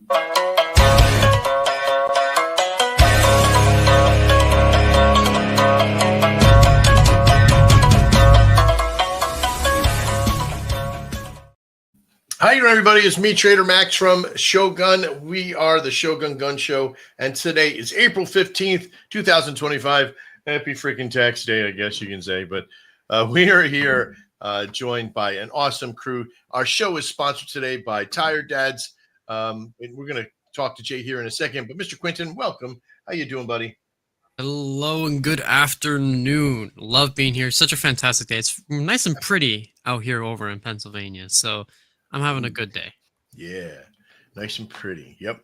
Hi, everybody. It's me, Trader Max from Shogun. We are the Shogun Gun Show, and today is April 15th, 2025. Happy freaking tax day, I guess you can say. But we are here joined by an awesome crew. Our show is sponsored today by Tired Dads. And we're going to talk to Jay here in a second. But Mr. Quinton, welcome. How you doing, buddy? Hello and good afternoon. Love being here. Such a fantastic day. It's nice and pretty out here over in Pennsylvania. So I'm having a good day. Yeah, nice and pretty. Yep.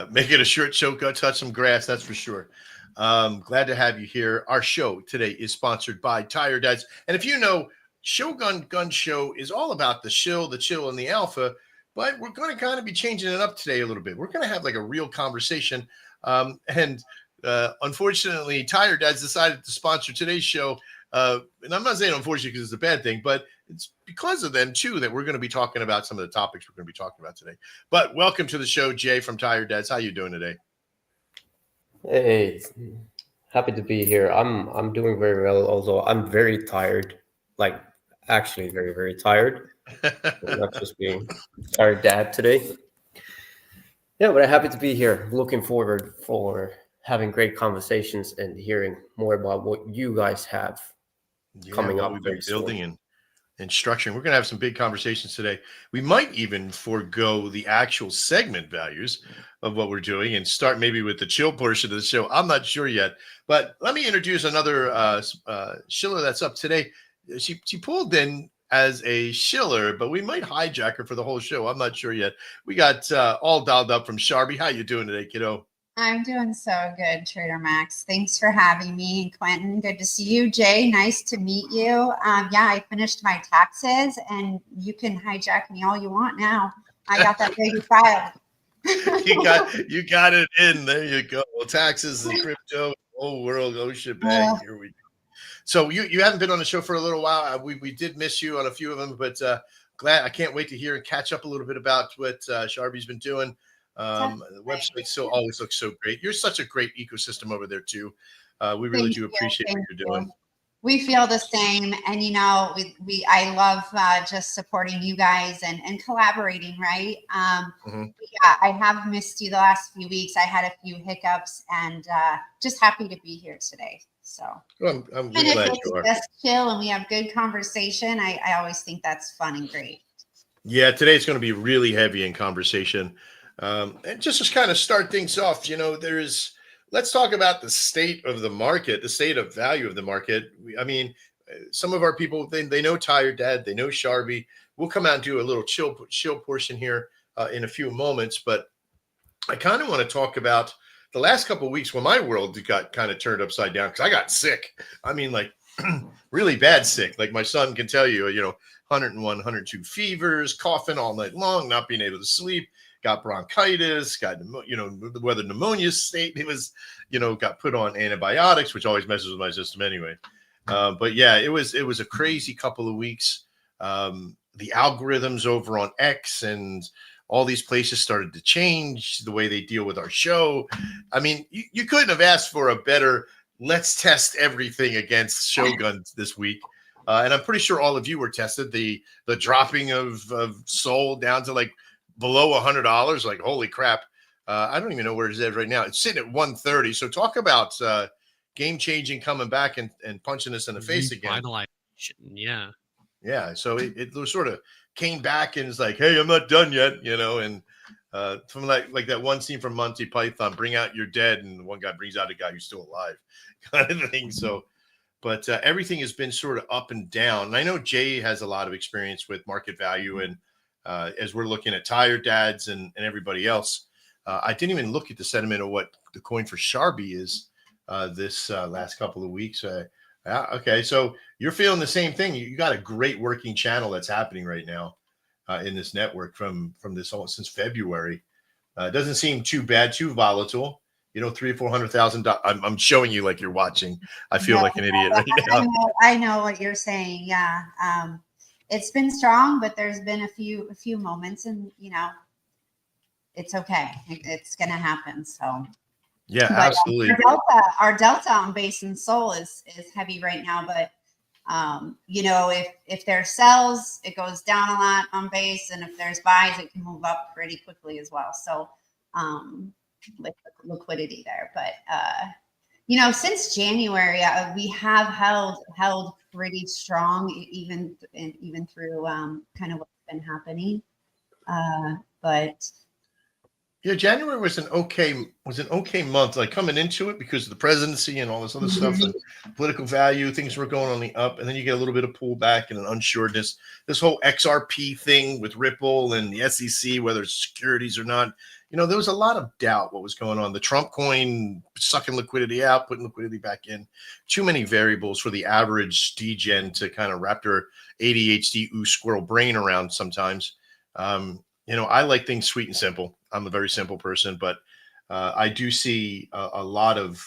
Make it a short show, go touch some grass, that's for sure. Glad to have you here. Our show today is sponsored by Tired Dads. And if you know, Shogun Gun Show is all about the Shill, the Chill, and the Alpha, but we're going to kind of be changing it up today a little bit. We're going to have like a real conversation. Unfortunately, Tired Dads decided to sponsor today's show. And I'm not saying unfortunately because it's a bad thing, but it's because of them too that we're going to be talking about some of the topics we're going to be talking about today. But welcome to the show, Jay from Tired Dads. How you doing today? Hey, happy to be here. I'm doing very well, although I'm very tired. Like actually very, very tired. Not just being tired dad today. Yeah, but I'm happy to be here. Looking forward for having great conversations and hearing more about what you guys have coming up. We've been building and structuring. We're going to have some big conversations today. We might even forego the actual segment values of what we're doing and start maybe with the chill portion of the show. I'm not sure yet, but let me introduce another Shiller that's up today. She pulled in as a Shiller, but we might hijack her for the whole show. I'm not sure yet. We got all dialed up from Sharby. How you doing today, kiddo? I'm doing so good, Trader Max. Thanks for having me. And Quentin, good to see you. Jay, nice to meet you. Yeah, I finished my taxes, and you can hijack me all you want now. I got that baby filed. you got it in. There you go. Well, taxes and crypto, whole world, oh shebang. Here we go. So you haven't been on the show for a little while. We did miss you on a few of them, but I can't wait to hear and catch up a little bit about what Sharby's been doing. The website still always looks so great. You're such a great ecosystem over there too. We really do appreciate what you're doing. We feel the same, and I love just supporting you guys and collaborating, right? Yeah, I have missed you the last few weeks. I had a few hiccups, and just happy to be here today. So I'm really glad you are. Just chill and we have good conversation. I always think that's fun and great. Yeah, today's going to be really heavy in conversation. And just to kind of start things off, let's talk about the state of the market, the state of value of the market. Some of our people, they know Tired Dad, they know Sharby. We'll come out and do a little chill portion here in a few moments, but I kind of want to talk about the last couple of weeks when my world got kind of turned upside down because I got sick. Like really bad sick. Like my son can tell you, 101, 102 fevers, coughing all night long, not being able to sleep. Got bronchitis, got whether pneumonia state. It was, got put on antibiotics, which always messes with my system anyway. But yeah, it was a crazy couple of weeks. The algorithms over on X and all these places started to change the way they deal with our show. You couldn't have asked for a better. Let's test everything against Shogun this week. And I'm pretty sure all of you were tested. The dropping of Sol down to like below $100, like holy crap. I don't even know where it is right now. It's sitting at 130. So talk about game changing, coming back and punching us in the face again. Yeah. So it sort of came back and it's like, hey, I'm not done yet, and from like that one scene from Monty Python, bring out your dead, and one guy brings out a guy who's still alive kind of thing. So but everything has been sort of up and down. And I know Jay has a lot of experience with market value and as we're looking at Tired Dads and everybody else, I didn't even look at the sentiment of what the coin for Sharby is this last couple of weeks. Okay, so you're feeling the same thing. You got a great working channel that's happening right now in this network from this since February. It doesn't seem too bad, too volatile. $300,000 or $400,000. I'm showing you like you're watching. I feel like an idiot right now. I know what you're saying. Yeah. It's been strong, but there's been a few moments, and it's okay. It's gonna happen. So Yeah, but absolutely. our delta on base and soul is heavy right now. But you know, if there's sells, it goes down a lot on base, and if there's buys, it can move up pretty quickly as well. So liquidity there. But you know, since January, we have held pretty strong, even through kind of what's been happening. But Yeah, January was an okay month, like coming into it because of the presidency and all this other stuff and political value. Things were going on the up, and then you get a little bit of pullback and an unsureness. This whole XRP thing with Ripple and the SEC, whether it's securities or not, you know, there was a lot of doubt what was going on. The Trump coin sucking liquidity out, putting liquidity back in. Too many variables for the average degen to kind of wrap their ADHD squirrel brain around sometimes. You know, I like things sweet and simple. I'm a very simple person, but I do see a lot of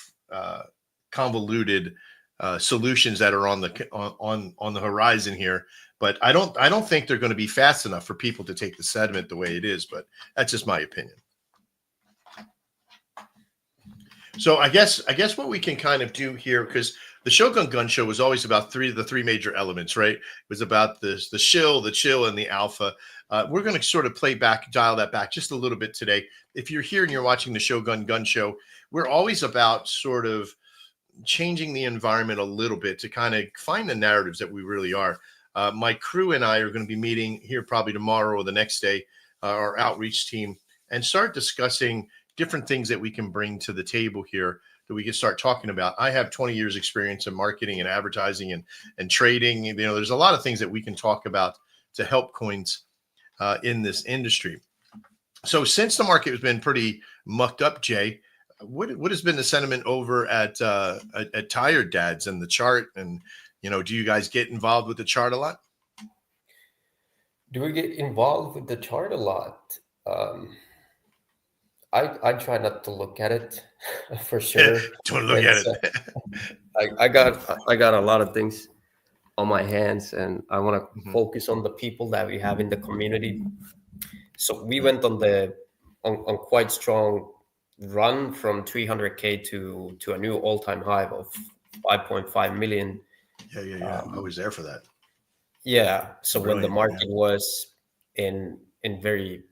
convoluted solutions that are on the horizon here. But I don't think they're going to be fast enough for people to take the sediment the way it is. But that's just my opinion. So I guess what we can kind of do here, because the Shogun Gun Show was always about the three major elements, right? It was about the Shill, the chill, and the alpha. We're going to sort of dial that back just a little bit today. If you're here and you're watching the Shogun Gun Show, we're always about sort of changing the environment a little bit to kind of find the narratives that we really are. My crew and I are going to be meeting here probably tomorrow or the next day, our outreach team, and start discussing different things that we can bring to the table here that we can start talking about. I have 20 years experience in marketing and advertising and trading. You know, there's a lot of things that we can talk about to help coins in this industry. So since the market has been pretty mucked up, Jay, what has been the sentiment over at Tired Dads and the chart? And, you know, do you guys get involved with the chart a lot? Do we get involved with the chart a lot? I try not to look at it for sure. Don't look at it. I got a lot of things on my hands, and I want to focus on the people that we have in the community. So we went on quite strong run from 300K to a new all-time high of 5.5 million. Yeah. I was there for that. Yeah. So Brilliant, when the market was in very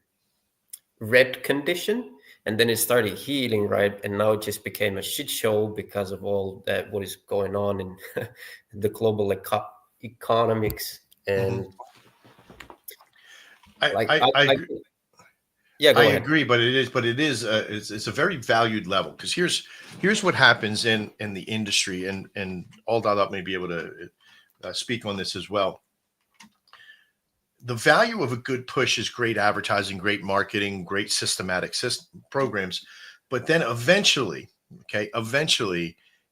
red condition, and then it started healing, right? And now it just became a shit show because of all that what is going on in the global economics. And I yeah, go I ahead. agree, but it's a very valued level, because here's what happens in the industry, and Aldalot may be able to speak on this as well. The value of a good push is great advertising, great marketing, great systematic programs. But then eventually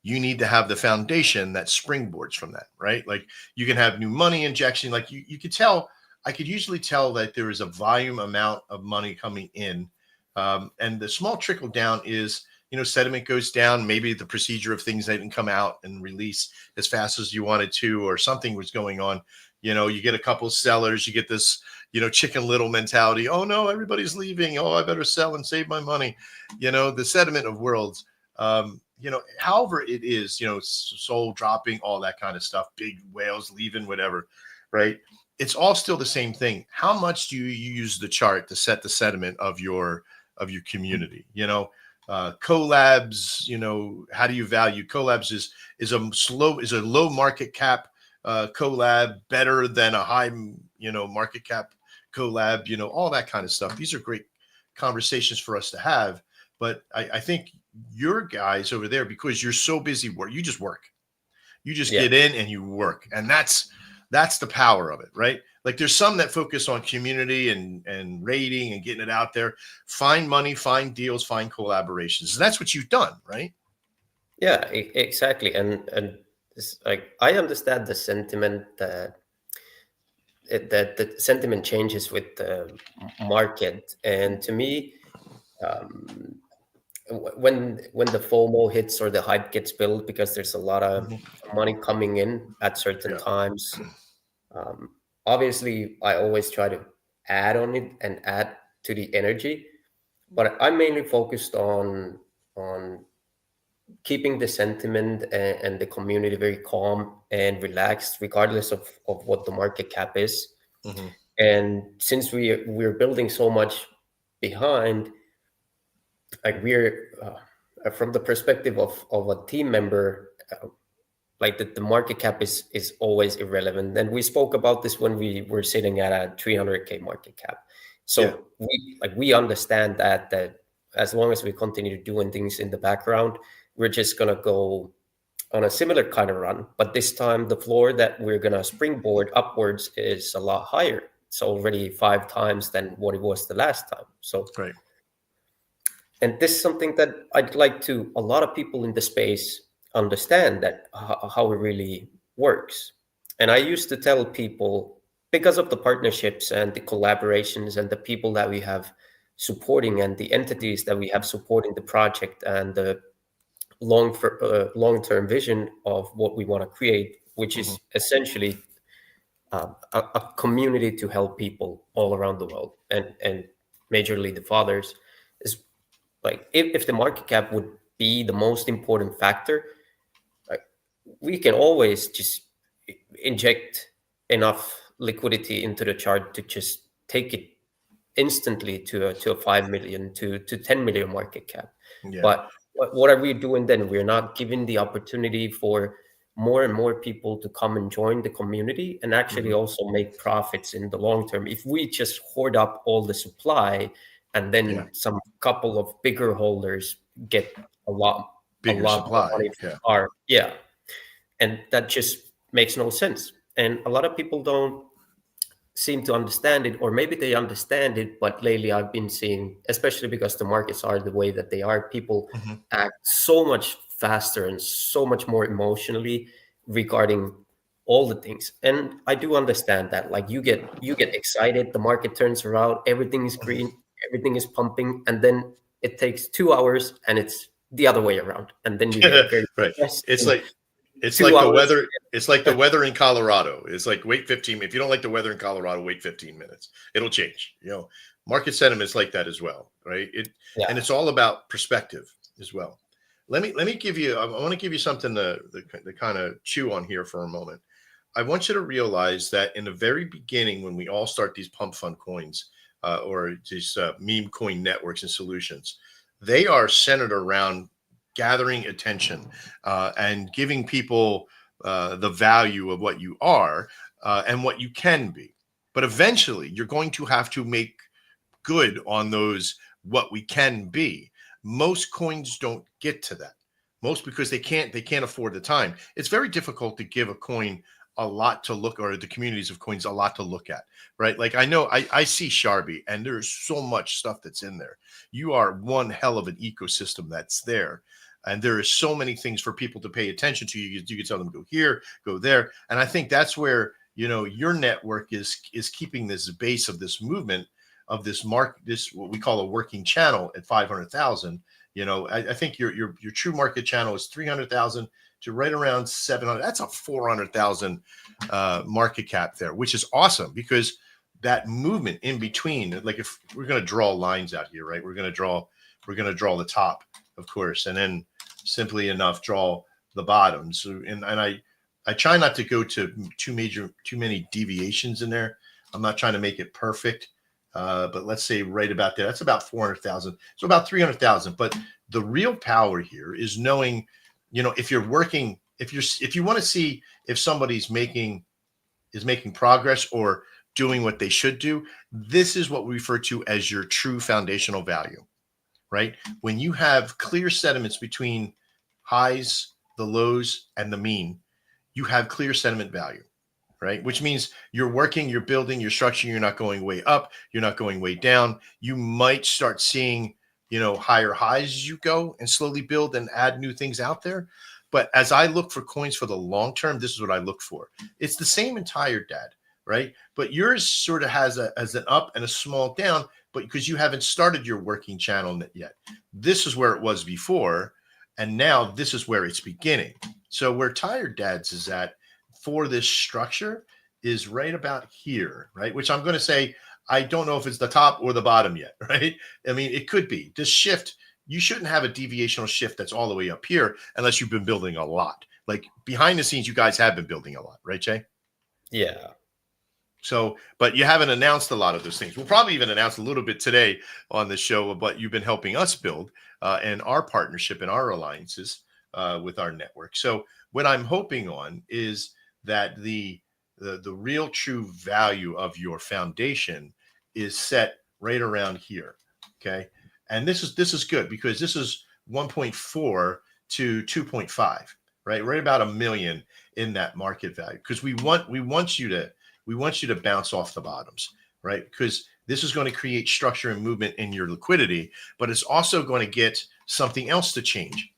you need to have the foundation that springboards from that, right? Like you can have new money injection. Like you could tell, I could usually tell that there is a volume amount of money coming in. And the small trickle down is, you know, sediment goes down. Maybe the procedure of things didn't come out and release as fast as you wanted to, or something was going on. You know, you get a couple of sellers, you get this, you know, Chicken Little mentality. Oh no, everybody's leaving. Oh, I better sell and save my money. You know, the sediment of worlds. You know, however it is, you know, soul dropping, all that kind of stuff, big whales leaving, whatever, right? It's all still the same thing. How much do you use the chart to set the sediment of your community? You know, collabs, you know, how do you value collabs? Is a low market cap collab better than a high, you know, market cap collab, you know, all that kind of stuff. These are great conversations for us to have. But I think your guys over there, because you're so busy you just work. You just get in and you work. And that's the power of it, right? Like there's some that focus on community and rating and getting it out there. Find money, find deals, find collaborations. And that's what you've done, right? Yeah, exactly. And it's like I understand the sentiment that the sentiment changes with the market, and to me, when the FOMO hits or the hype gets built, because there's a lot of money coming in at certain times. Obviously, I always try to add on it and add to the energy. but I'm mainly focused on keeping the sentiment and the community very calm and relaxed, regardless of what the market cap is. Mm-hmm. And since we're building so much behind, like we're from the perspective of a team member, like the market cap is always irrelevant. And we spoke about this when we were sitting at a 300K market cap. So we understand that as long as we continue doing things in the background, we're just gonna go on a similar kind of run. But this time, the floor that we're gonna springboard upwards is a lot higher. It's already 5 times than what it was the last time. So Right. and this is something that I'd like to a lot of people in the space understand that how it really works. And I used to tell people, because of the partnerships and the collaborations and the people that we have supporting and the entities that we have supporting the project and the long-term vision of what we want to create, which is essentially a community to help people all around the world, and majorly the fathers, is like if the market cap would be the most important factor, like, we can always just inject enough liquidity into the chart to just take it instantly to a 5 million to 10 million market cap. Yeah. But what are we doing then? We're not giving the opportunity for more and more people to come and join the community and actually also make profits in the long term. If we just hoard up all the supply and then some couple of bigger holders get a lot Bigger more supply. money from and that just makes no sense. And a lot of people don't seem to understand it, or maybe they understand it, but lately I've been seeing, especially because the markets are the way that they are, people act so much faster and so much more emotionally regarding all the things. And I do understand that, like, you get excited, the market turns around, everything is green, everything is pumping, and then it takes 2 hours and it's the other way around, and then you get very right. It's like hours. the weather. It's like the weather in Colorado. It's like wait 15. If you don't like the weather in Colorado, wait 15 minutes. It'll change. Market sentiment is like that as well, right? And it's all about perspective as well. Let me give you. I want to give you something to kind of chew on here for a moment. I want you to realize that in the very beginning, when we all start these pump fund coins or these meme coin networks and solutions, they are centered around gathering attention and giving people the value of what you are and what you can be. But eventually, you're going to have to make good on those what we can be. Most coins don't get to that. Most because they can't afford the time. It's very difficult to give a coin a lot to look, or the communities of coins a lot to look at, right? Like I know I see Sharby, and there's so much stuff that's in there. You are one hell of an ecosystem that's there. And there is so many things for people to pay attention to. You can tell them go here, go there. And I think that's where, your network is keeping this base of this movement of this this what we call a working channel at 500,000. I think your true market channel is 300,000 to right around 700. That's a 400,000 market cap there, which is awesome, because that movement in between, like if we're going to draw lines out here, right? We're going to draw the top, of course, and then simply enough draw the bottoms. And I try not to go to too many deviations in there. I'm not trying to make it perfect, but let's say right about there. That's about 400,000. So about 300,000. But the real power here is knowing, if you're working, if you want to see if somebody's making progress or doing what they should do, this is what we refer to as your true foundational value. Right? When you have clear sentiments between highs, the lows, and the mean, you have clear sentiment value, right? Which means you're working, you're building, you're structuring, you're not going way up, you're not going way down. You might start seeing, higher highs as you go and slowly build and add new things out there. But as I look for coins for the long term, this is what I look for. It's the same entire dad, right? But yours sort of has an up and a small down, but because you haven't started your working channel yet. This is where it was before, and now this is where it's beginning. So where Tired Dads is at for this structure is right about here, right? Which I'm going to say I don't know if it's the top or the bottom yet, right? I mean, it could be this shift. You shouldn't have a deviational shift that's all the way up here unless you've been building a lot. Like behind the scenes, you guys have been building a lot, right, Jay? Yeah. So, but you haven't announced a lot of those things. We'll probably even announce a little bit today on the show of what you've been helping us build and our partnership and our alliances with our network. So what I'm hoping on is that the real true value of your foundation is set right around here. Okay. And this is good because this is 1.4 to 2.5, right? Right about $1 million in that market value. Because we want you to bounce off the bottoms, right? Because this is going to create structure and movement in your liquidity, but it's also going to get something else to change.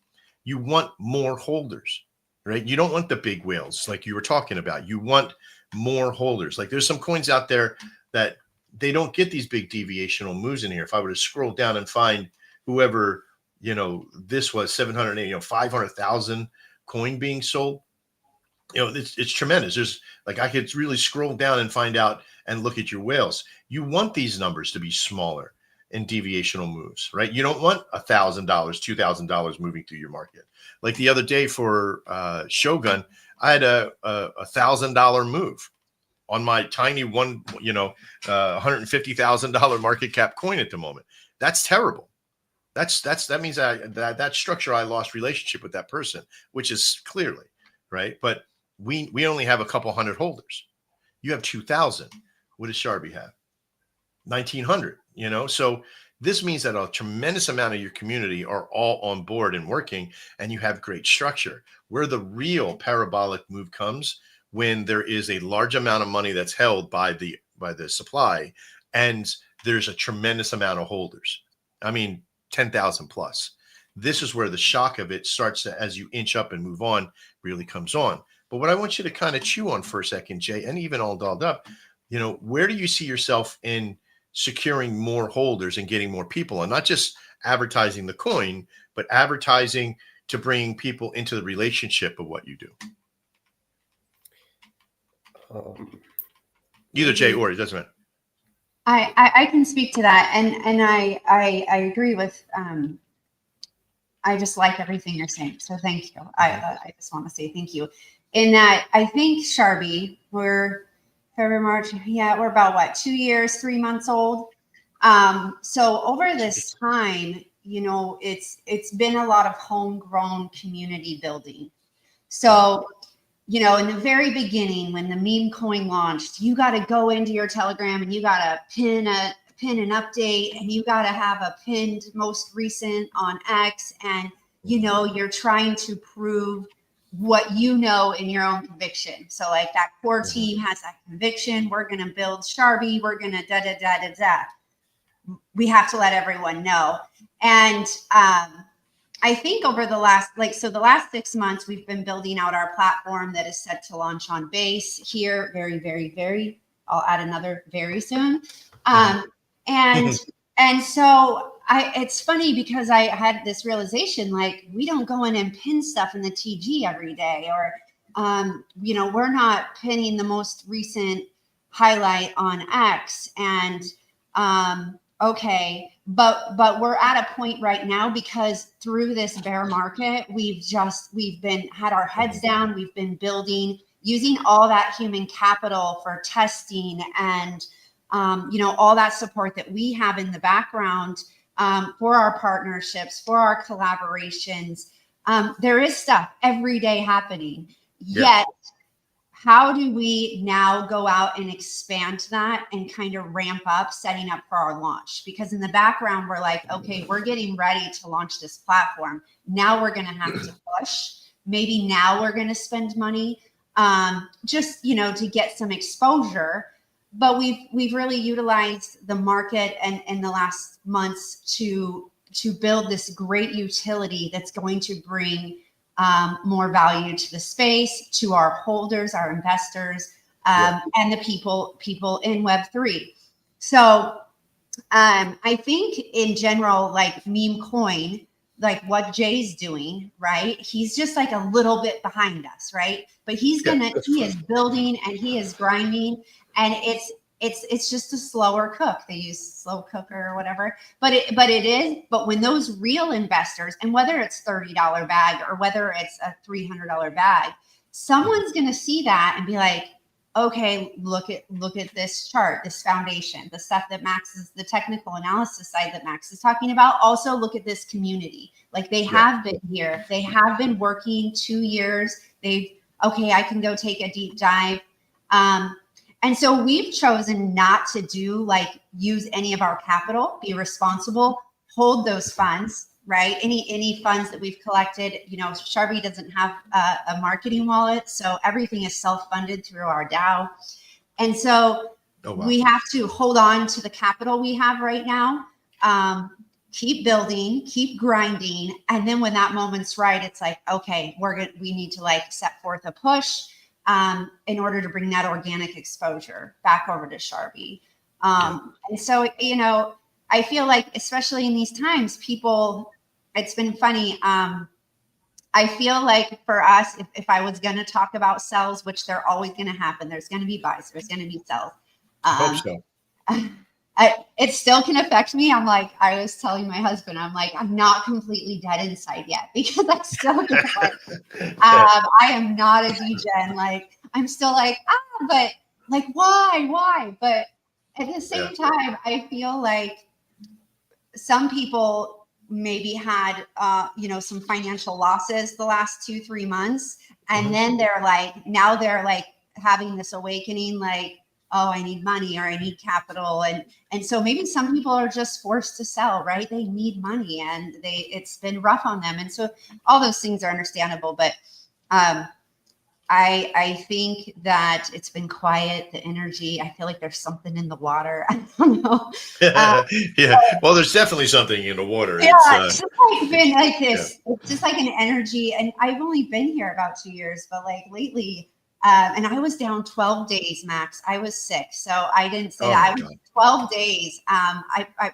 You want more holders, right? You don't want the big whales like you were talking about. You want more holders. Like there's some coins out there that they don't get these big deviational moves in here. If I were to scroll down and find whoever, this was 780, 500,000 coin being sold, it's tremendous. There's like, I could really scroll down and find out and look at your whales. You want these numbers to be smaller in deviational moves, right? You don't want $1,000, $2,000 moving through your market. Like the other day for Shogun, I had a $1,000 move on my tiny $150,000 market cap coin at the moment. That's terrible. That means that structure, I lost relationship with that person, which is clearly right. But we only have a couple hundred holders. You have 2,000. What does Sharby have? 1,900. So this means that a tremendous amount of your community are all on board and working, and you have great structure. Where the real parabolic move comes when there is a large amount of money that's held by the supply, and there's a tremendous amount of holders. I mean, 10,000 plus. This is where the shock of it starts to, as you inch up and move on, really comes on. But what I want you to kind of chew on for a second, Jay, and even all dolled up, where do you see yourself in securing more holders and getting more people, and not just advertising the coin, but advertising to bring people into the relationship of what you do? Either Jay or it doesn't matter. I can speak to that, and I agree with. I just like everything you're saying, so thank you. I just want to say thank you. In that, I think Sharby, we're February, March, we're about 2 years, 3 months old. So over this time, it's been a lot of homegrown community building. So, in the very beginning, when the meme coin launched, you got to go into your Telegram and you got to pin an update, and you got to have a pinned most recent on X, and you're trying to prove what in your own conviction. So like that core team has that conviction. We're going to build Sharby. We're going to da. We have to let everyone know. And I think over the last 6 months, we've been building out our platform that is set to launch on Base here very, very, very. I'll add another very soon. And so it's funny because I had this realization, like, we don't go in and pin stuff in the TG every day, or, we're not pinning the most recent highlight on X. And, okay, but we're at a point right now because through this bear market, we've had our heads down. We've been building, using all that human capital for testing and, all that support that we have in the background for our partnerships, for our collaborations. There is stuff every day happening. Yet, how do we now go out and expand that and kind of ramp up, setting up for our launch? Because in the background, we're like, okay, we're getting ready to launch this platform. Now we're going to have to push. Maybe now we're going to spend money just, to get some exposure. But we've really utilized the market and in the last months to build this great utility that's going to bring more value to the space, to our holders, our investors, and the people in Web3. So I think in general, like meme coin, like what Jay's doing, right? He's just like a little bit behind us, right? But he is building and he is grinding. And it's just a slower cook. They use slow cooker or whatever, but when those real investors, and whether it's $30 bag or whether it's a $300 bag, someone's going to see that and be like, okay, look at this chart, this foundation, the stuff that Max is, the technical analysis side that Max is talking about. Also look at this community. Like they have been here. They have been working 2 years. Okay, I can go take a deep dive. And so we've chosen not to use any of our capital, be responsible, hold those funds, right? Any funds that we've collected, Sharby doesn't have a marketing wallet. So everything is self-funded through our DAO. And so we have to hold on to the capital we have right now, keep building, keep grinding. And then when that moment's right, it's like, okay, we need to set forth a push in order to bring that organic exposure back over to Sharby. And so, I feel like, especially in these times, it's been funny. I feel like for us, if I was going to talk about sells, which they're always going to happen, there's going to be buys, there's going to be sells. I hope so. It still can affect me. I was telling my husband, I'm not completely dead inside yet because I still get I am not a degen. I'm still but why? But at the same time, I feel like some people maybe had, some financial losses the last 2-3 months. And then they're now they're having this awakening, oh, I need money or I need capital. And so maybe some people are just forced to sell, right? They need money and it's been rough on them. And so all those things are understandable, but I think that it's been quiet, the energy. I feel like there's something in the water. I don't know. Well, there's definitely something in the water. Yeah, it's just been like this. Yeah. It's just like an energy. And I've only been here about 2 years, but lately, and I was down 12 days, Max. I was sick. So I didn't say that. I was 12 days.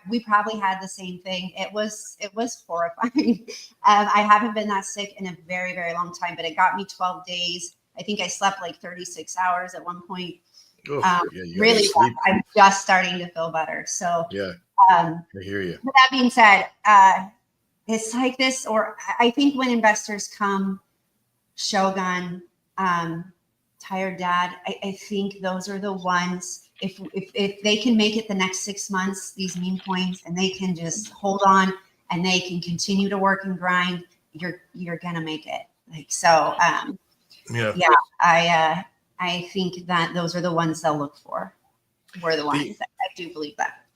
We probably had the same thing. It was horrifying. I haven't been that sick in a very, very long time, but it got me 12 days. I think I slept 36 hours at one point. Really, I'm just starting to feel better. So I hear you. With that being said, it's like this, or I think when investors come, Shogun, Tired Dad, I think those are the ones. If they can make it the next 6 months, these meme coins, and they can just hold on and they can continue to work and grind, you're gonna make it. I think that those are the ones they'll look for. We're the ones. I do believe that.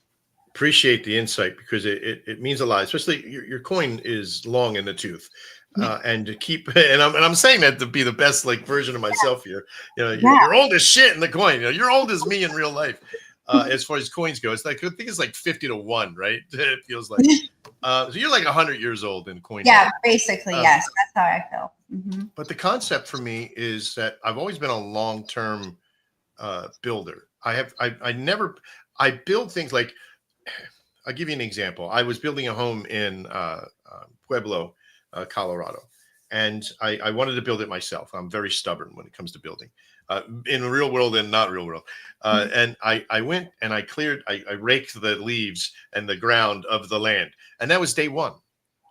Appreciate the insight because it means a lot. Especially your coin is long in the tooth, and to keep and I'm saying that to be the best version of myself here. You're old as shit in the coin. You're old as me in real life. As far as coins go, it's I think it's 50 to 1, right? It feels like. So you're 100 years old in coin. Yeah, basically, yes. That's how I feel. Mm-hmm. But the concept for me is that I've always been a long-term builder. I build things I'll give you an example. I was building a home in Pueblo, Colorado, and I wanted to build it myself. I'm very stubborn when it comes to building in the real world and not real world. And I went and I raked the leaves and the ground of the land. And that was day one.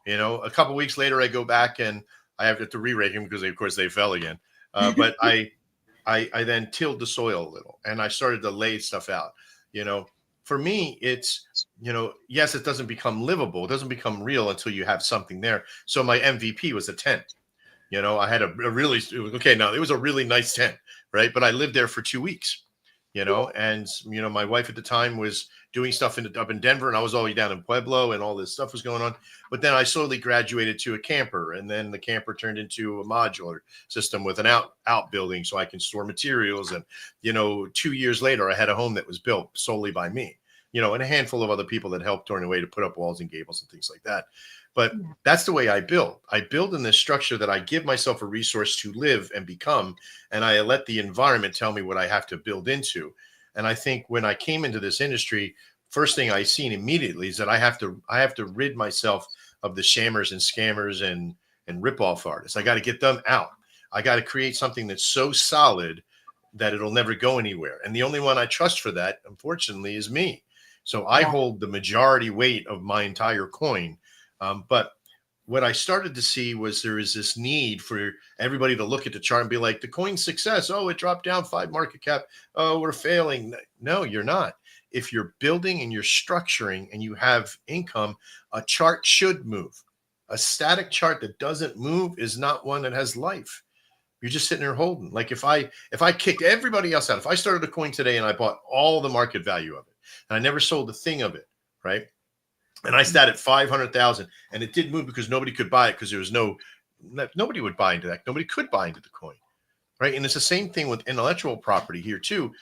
A couple of weeks later, I go back and I have to re-rake them because, of course, they fell again. But I then tilled the soil a little and I started to lay stuff out. For me, it's, yes, it doesn't become livable. It doesn't become real until you have something there. So my MVP was a tent. I had it was a really nice tent, right? But I lived there for 2 weeks, and, my wife at the time was doing stuff up in Denver and I was all the way down in Pueblo and all this stuff was going on. But then I slowly graduated to a camper and then the camper turned into a modular system with an outbuilding so I can store materials. And, 2 years later, I had a home that was built solely by me, and a handful of other people that helped during the way to put up walls and gables and things like that. But that's the way I build. I build in this structure that I give myself a resource to live and become, and I let the environment tell me what I have to build into. And I think when I came into this industry, first thing I seen immediately is that I have to rid myself of the shammers and scammers and rip-off artists. I got to get them out. I got to create something that's so solid that it'll never go anywhere. And the only one I trust for that, unfortunately, is me. So I hold the majority weight of my entire coin. But what I started to see was there is this need for everybody to look at the chart and be like, the coin's success. Oh, it dropped down 5 market cap. Oh, we're failing. No, you're not. If you're building and you're structuring and you have income, a chart should move. A static chart that doesn't move is not one that has life. You're just sitting there holding. Like if I kicked everybody else out, if I started a coin today and I bought all the market value of it and I never sold a thing of it, right? And I sat at 500,000 and it did move because nobody could buy it because there was nobody would buy into that. Nobody could buy into the coin, right? And it's the same thing with intellectual property here too.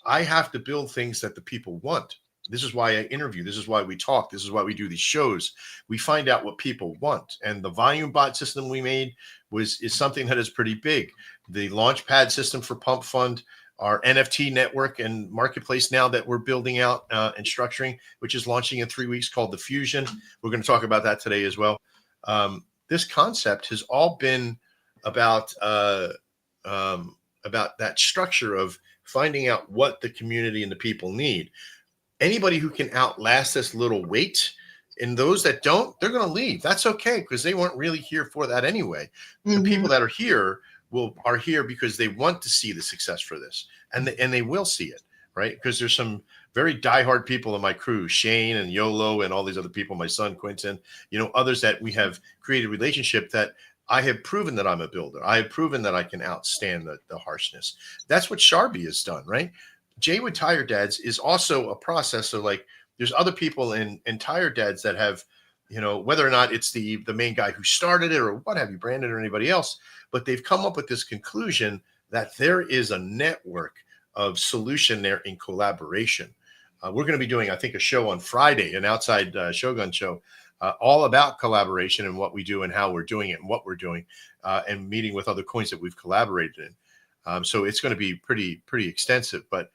I have to build things that the people want. This is why I interview. This is why we talk. This is why we do these shows. We find out what people want. And the volume bot system we made is something that is pretty big. The Launchpad system for Pump Fund, our NFT network and marketplace now that we're building out and structuring, which is launching in 3 weeks, called the Fusion. We're going to talk about that today as well. This concept has all been about that structure of finding out what the community and the people need. Anybody who can outlast this little wait, and those that don't, they're going to leave. That's okay, because they weren't really here for that anyway. The people that are here are here because they want to see the success for this, and they will see it, right? Because there's some very diehard people in my crew, Shane and Yolo and all these other people, my son Quentin, others that we have created a relationship that I have proven that I'm a builder. I have proven that I can outstand the harshness. That's what Sharby has done, right? Jay with Tire Dads is also a process. So like there's other people in Tire Dads that have, whether or not it's the main guy who started it or what have you, Brandon or anybody else, but they've come up with this conclusion that there is a network of solution there in collaboration. We're going to be doing, I think, a show on Friday, an outside Shogun show, all about collaboration and what we do and how we're doing it and what we're doing, and meeting with other coins that we've collaborated in. So it's going to be pretty extensive, but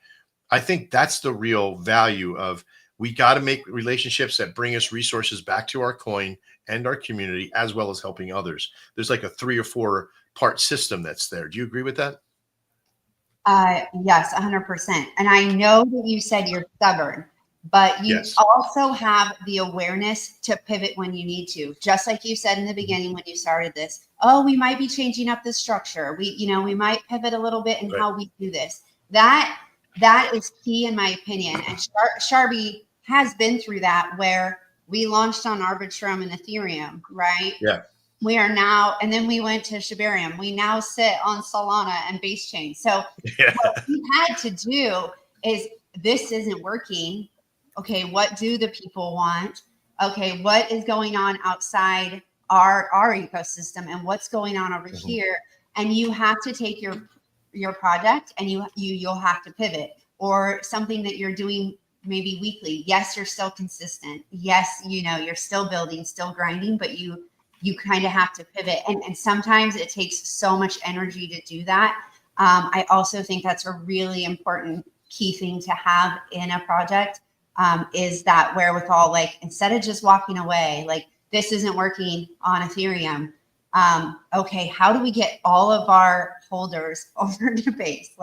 I think that's the real value of, we got to make relationships that bring us resources back to our coin and our community, as well as helping others. There's like a 3 or 4 part system that's there. Do you agree with that? Yes, 100%. And I know that you said you're stubborn, but you also have the awareness to pivot when you need to. Just like you said in the beginning when you started this, oh, we might be changing up the structure. We might pivot a little bit in how we do this. That is key in my opinion. And Sharby has been through that, where we launched on Arbitrum and Ethereum, right? Yeah. We are now, and then we went to Shibarium. We now sit on Solana and Base Chain. So what we had to do is, this isn't working. Okay, what do the people want? Okay, what is going on outside our ecosystem, and what's going on over here? And you have to take your project and you'll have to pivot, or something that you're doing maybe weekly. Yes, you're still consistent. Yes, you're still building, still grinding, but you kind of have to pivot. And sometimes it takes so much energy to do that. I also think that's a really important key thing to have in a project, is that wherewithal, like, instead of just walking away, like, this isn't working on Ethereum. Okay, how do we get all of our holders over to Base?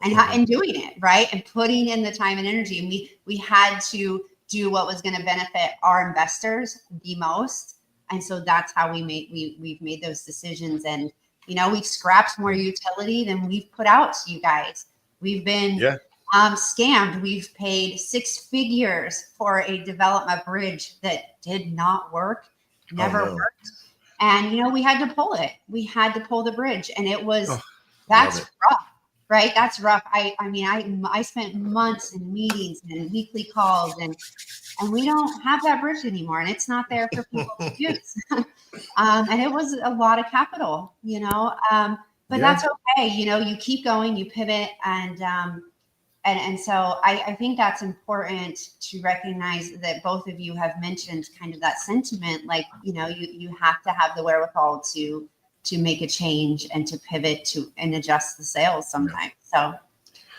And doing it, right? And putting in the time and energy. And we had to do what was going to benefit our investors the most. And so that's how we've made those decisions. And, we've scrapped more utility than we've put out to you guys. We've been scammed. We've paid 6 figures for a development bridge that did not work, never worked. And, we had to pull it. We had to pull the bridge. And that's rough, right? That's rough. I spent months in meetings and weekly calls, and we don't have that bridge anymore, and it's not there for people to use. And it was a lot of capital, but that's okay. You keep going, you pivot, and so I think that's important to recognize that both of you have mentioned kind of that sentiment, like, you have to have the wherewithal to make a change and to pivot and adjust the sails sometimes. So,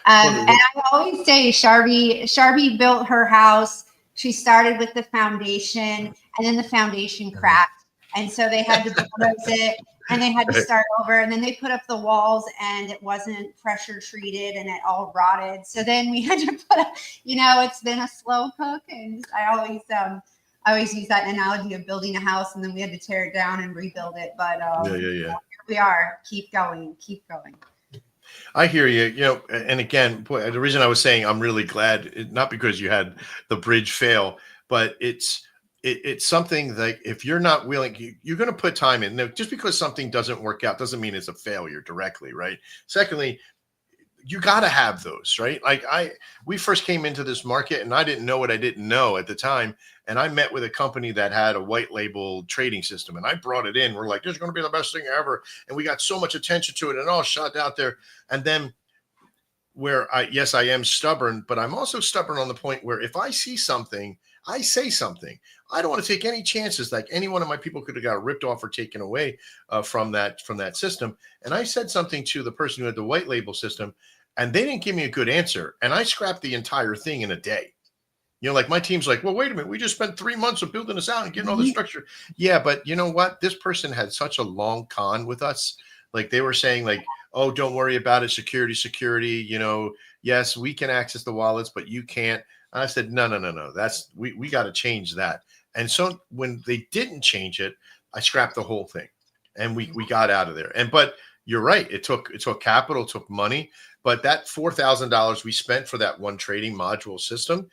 and I always say Sharby built her house. She started with the foundation, and then the foundation cracked, And so they had to bulldoze it and they had to start over. And then they put up the walls and it wasn't pressure treated and it all rotted. So then we had to put up, it's been a slow cook. And I always use that analogy of building a house and then we had to tear it down and rebuild it. But here we are. Keep going. I hear you. And again, boy, the reason I was saying I'm really glad, not because you had the bridge fail, but it's something that if you're not willing, you're going to put time in. Now, just because something doesn't work out doesn't mean it's a failure directly, right? Secondly, you got to have those, right? Like we first came into this market and I didn't know what I didn't know at the time. And I met with a company that had a white label trading system and I brought it in. We're like, this is going to be the best thing ever. And we got so much attention to it and all shot out there. And then I am stubborn, but I'm also stubborn on the point where if I see something, I say something. I don't want to take any chances. Like any one of my people could have got ripped off or taken away from that system. And I said something to the person who had the white label system, and they didn't give me a good answer. And I scrapped the entire thing in a day. Like my team's like, well, wait a minute. We just spent 3 months of building this out and getting all the structure. Yeah, but you know what? This person had such a long con with us. Like they were saying, like, oh, don't worry about it. Security. Yes, we can access the wallets, but you can't. And I said, no. That's we got to change that. And so when they didn't change it, I scrapped the whole thing, and we got out of there. But you're right. It took capital, it took money, but that $4,000 we spent for that one trading module system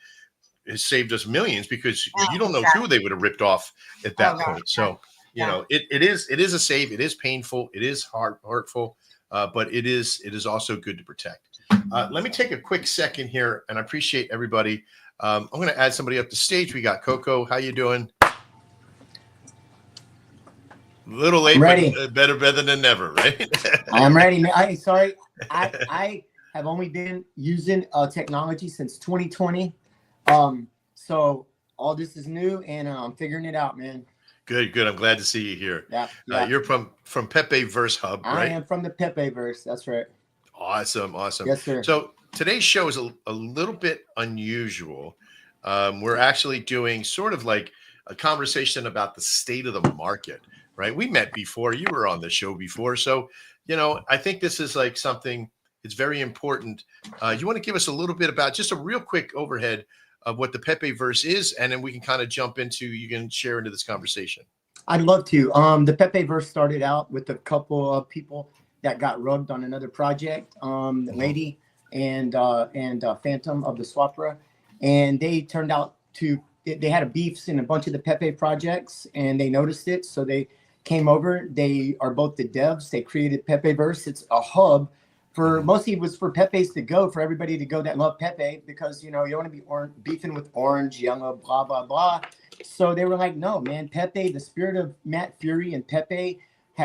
has saved us millions because you don't know who they would have ripped off at that point. So it is a save. It is painful. It is hurtful, but it is also good to protect. Let me take a quick second here, and I appreciate everybody. I'm going to add somebody up the stage. We got Coco. How you doing? A little late, ready. But better than never, right? I'm ready. Sorry. I have only been using technology since 2020. So all this is new, and I'm figuring it out, man. Good. I'm glad to see you here. Yeah. You're from Pepe Verse Hub, right? I am from the Pepe Verse. That's right. Awesome. Yes, sir. So today's show is a little bit unusual. We're actually doing sort of like a conversation about the state of the market, right? We met before. You were on the show before. So, I think this is like something it's very important. You want to give us a little bit about just a real quick overhead of what the Pepe Verse is, and then we can kind of jump into, you can share into this conversation. I'd love to. The Pepe Verse started out with a couple of people that got rugged on another project, the Lady and Phantom of the Swapra, and they turned out to, they had a beefs in a bunch of the Pepe projects, and they noticed it, so they came over. They are both the devs. They created Pepe Verse. It's a hub for mostly, it was for Pepe's to go, for everybody to go that love Pepe, because you don't want to be beefing with orange, yellow, blah blah blah. So they were like, no, man, Pepe, the spirit of Matt Fury and Pepe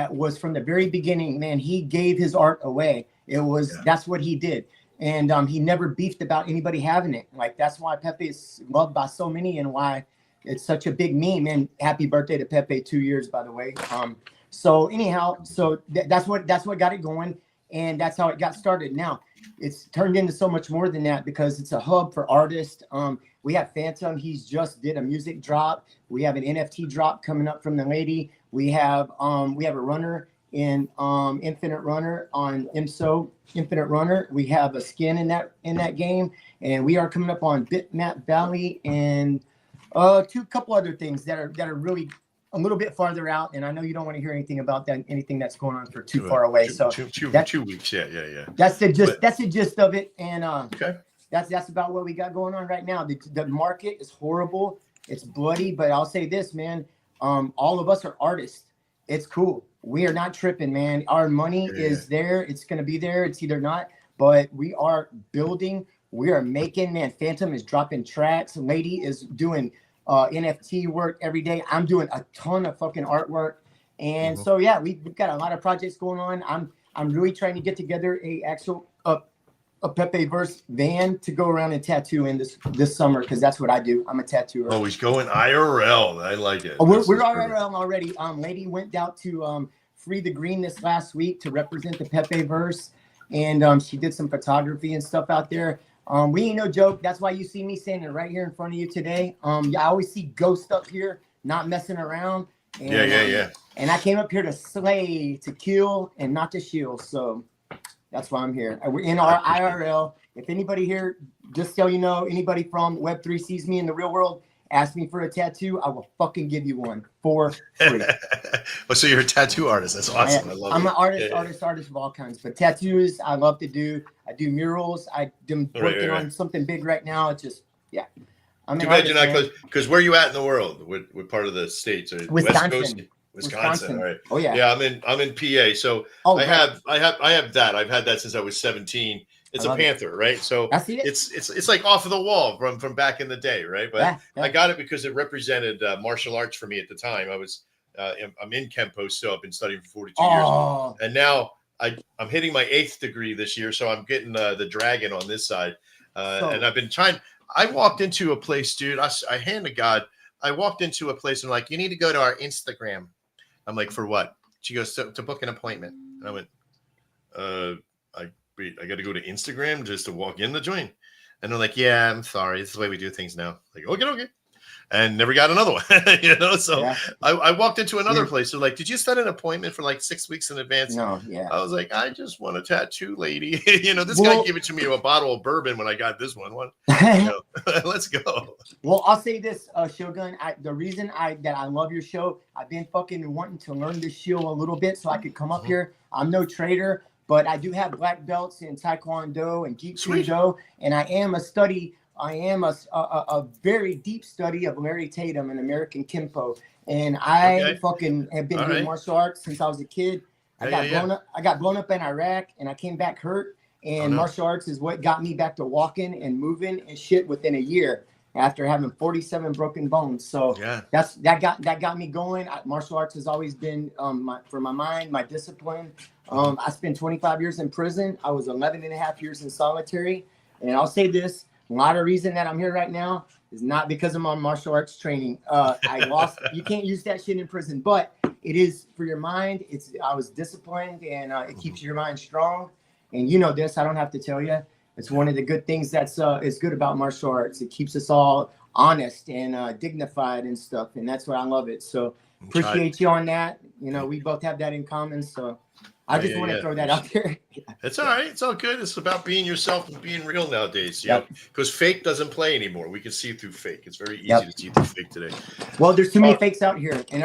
was from the very beginning, man. He gave his art away. That's what he did. And he never beefed about anybody having it. Like, that's why Pepe is loved by so many and why it's such a big meme. And happy birthday to Pepe, 2 years, by the way. So anyhow, that's what got it going. And that's how it got started. Now it's turned into so much more than that, because it's a hub for artists. We have Phantom. He's just did a music drop. We have an NFT drop coming up from the Lady. We have a runner in Infinite Runner on IMSO Infinite Runner. We have a skin in that game, and we are coming up on Bitmap Valley and couple other things that are really a little bit farther out. And I know you don't want to hear anything about that, anything that's going on for too far away. So 2 weeks. Yeah. That's the gist of it. And okay. That's about what we got going on right now. The market is horrible. It's bloody, but I'll say this, man. All of us are artists. It's cool. We are not tripping, man. Our money is there. It's going to be there. It's either not, but we are building. We are making, man. Phantom is dropping tracks. Lady is doing NFT work every day. I'm doing a ton of fucking artwork. And so, yeah, we've got a lot of projects going on. I'm really trying to get together a Pepe Verse van to go around and tattoo in this summer, because that's what I do. I'm a tattooer. Oh, he's going IRL. I like it. Oh, we're IRL already. Lady went out to Free the Green this last week to represent the Pepe Verse, and she did some photography and stuff out there. We ain't no joke. That's why you see me standing right here in front of you today. I always see Ghost up here, not messing around. And, Yeah. And I came up here to slay, to kill, and not to shield. So that's why I'm here. We're in our IRL. If anybody here, just so you know, anybody from Web3 sees me in the real world, ask me for a tattoo, I will fucking give you one for free. Well, so you're a tattoo artist. That's awesome. I love it. I'm an artist of all kinds. But tattoos, I love to do. I do murals. I'm working on something big right now. It's just, yeah. Too bad you're not close. Because where are you at in the world? What part of the states? Wisconsin. West Coast? Wisconsin. All right. Oh yeah. Yeah, I'm in PA. So I have that. I've had that since I was 17. It's a Panther, right? So it's like off of the wall from back in the day, right? But I got it because it represented martial arts for me at the time. I'm in Kempo still. I've been studying for 42 years, and now I'm hitting my 8th degree this year, so I'm getting the dragon on this side, and I've been trying. I walked into a place, dude. I hand to God. I walked into a place and like, you need to go to our Instagram. I'm like, for what? She goes to book an appointment. And I went, I got to go to Instagram just to walk in the joint. And they're like, yeah, I'm sorry. It's the way we do things now. Like, okay. And never got another one, So yeah. I walked into another place. They're like, did you set an appointment for like 6 weeks in advance? No, yeah. I was like, I just want a tattoo, lady. This guy gave it to me a bottle of bourbon when I got this one. Let's go. Well, I'll say this, Shogun. The reason that I love your show, I've been fucking wanting to learn this show a little bit so I could come up here. I'm no trader, but I do have black belts in Taekwondo and Jeet Kune Do, and I am a very deep study of Larry Tatum and American Kempo. And I fucking have been doing martial arts since I was a kid. I got blown up in Iraq and I came back hurt. And martial arts is what got me back to walking and moving and shit within a year after having 47 broken bones. So that got me going. Martial arts has always been for my mind, my discipline. I spent 25 years in prison. I was 11 and a half years in solitary. And I'll say this. A lot of reason that I'm here right now is not because of my martial arts training. I lost. You can't use that shit in prison, but it is for your mind. I was disciplined, and it keeps your mind strong. And you know this. I don't have to tell you. It's one of the good things that's is good about martial arts. It keeps us all honest and dignified and stuff, and that's why I love it. So appreciate you on that. We both have that in common. So. I just want to throw that out there. It's all right. It's all good. It's about being yourself and being real nowadays. Because fake doesn't play anymore. We can see through fake. It's very easy to see through fake today. Well, there's too many fakes out here, and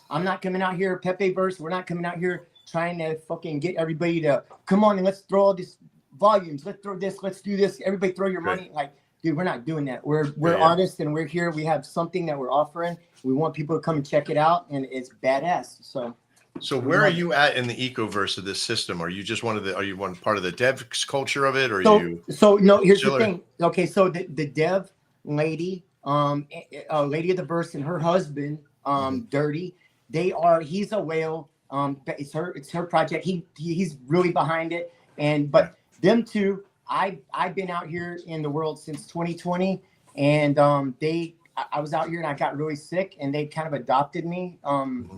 I'm not coming out here Pepe verse. We're not coming out here trying to fucking get everybody to come on and let's throw all these volumes. Let's throw this. Let's do this. Everybody throw your money. Like, dude, we're not doing that. We're artists and we're here. We have something that we're offering. We want people to come and check it out, and it's badass. So where are you at in the ecoverse of this system? Are you just are you one part of the dev culture of it, or So no, here's the thing. Okay, so the dev lady, lady of the verse and her husband, Dirty, he's a whale. It's her project. He's really behind it. But them two, I've been out here in the world since 2020, and I was out here and I got really sick and they kind of adopted me.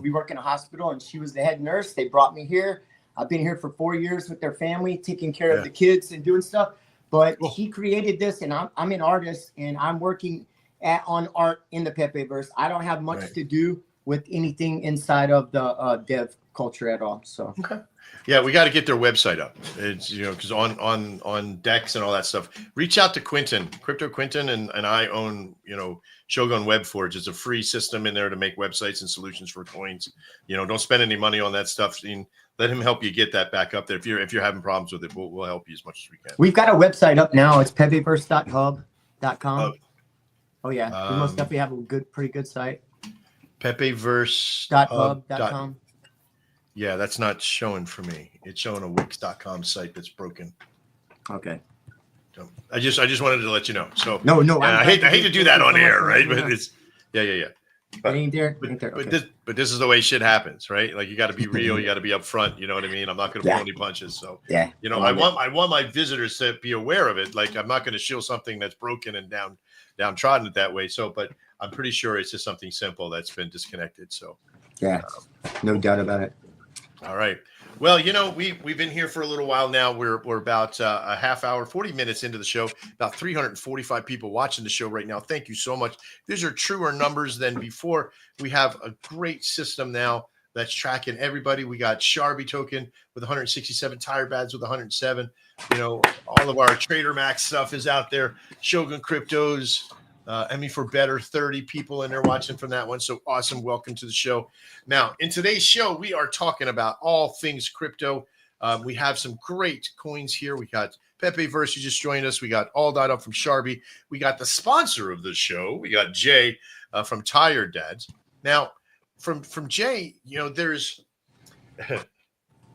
We work in a hospital and she was the head nurse. They brought me here. I've been here for 4 years with their family, taking care of the kids and doing stuff. But she created this, and I'm an artist and I'm working on art in the Pepe verse. I don't have much to do with anything inside of the dev culture at all. So yeah, we got to get their website up. It's because on Dex and all that stuff. Reach out to Crypto Quinton, and I own Shogun WebForge. It's a free system in there to make websites and solutions for coins. Don't spend any money on that stuff. Let him help you get that back up there. If you're having problems with it, we'll help you as much as we can. We've got a website up now. It's pepeverse.hub.com. Oh yeah, we most definitely have a pretty good site. Pepeverse.hub.com. Yeah, that's not showing for me. It's showing a Wix.com site that's broken. Okay. So I just wanted to let you know. So no, I hate to do that on air, right? But it's But, it ain't there. But this is the way shit happens, right? Like you got to be real, you got to be upfront. You know what I mean? I'm not going to pull any punches. So I want my visitors to be aware of it. Like I'm not going to shield something that's broken and downtrodden that way. So, but I'm pretty sure it's just something simple that's been disconnected. So no doubt about it. All right. Well, we've been here for a little while now. We're about a half hour, 40 minutes into the show. About 345 people watching the show right now. Thank you so much. These are truer numbers than before. We have a great system now that's tracking everybody. We got Sharby token with 167, Tired Bads with 107. All of our Trader Max stuff is out there. Shogun Cryptos. Emmy for Better, 30 people in there watching from that one. So awesome. Welcome to the show. Now, in today's show, we are talking about all things crypto. We have some great coins here. We got Pepe Verse, who just joined us. We got All Dot Up from Sharby. We got the sponsor of the show. We got Jay from Tired Dads. Now, from Jay, there's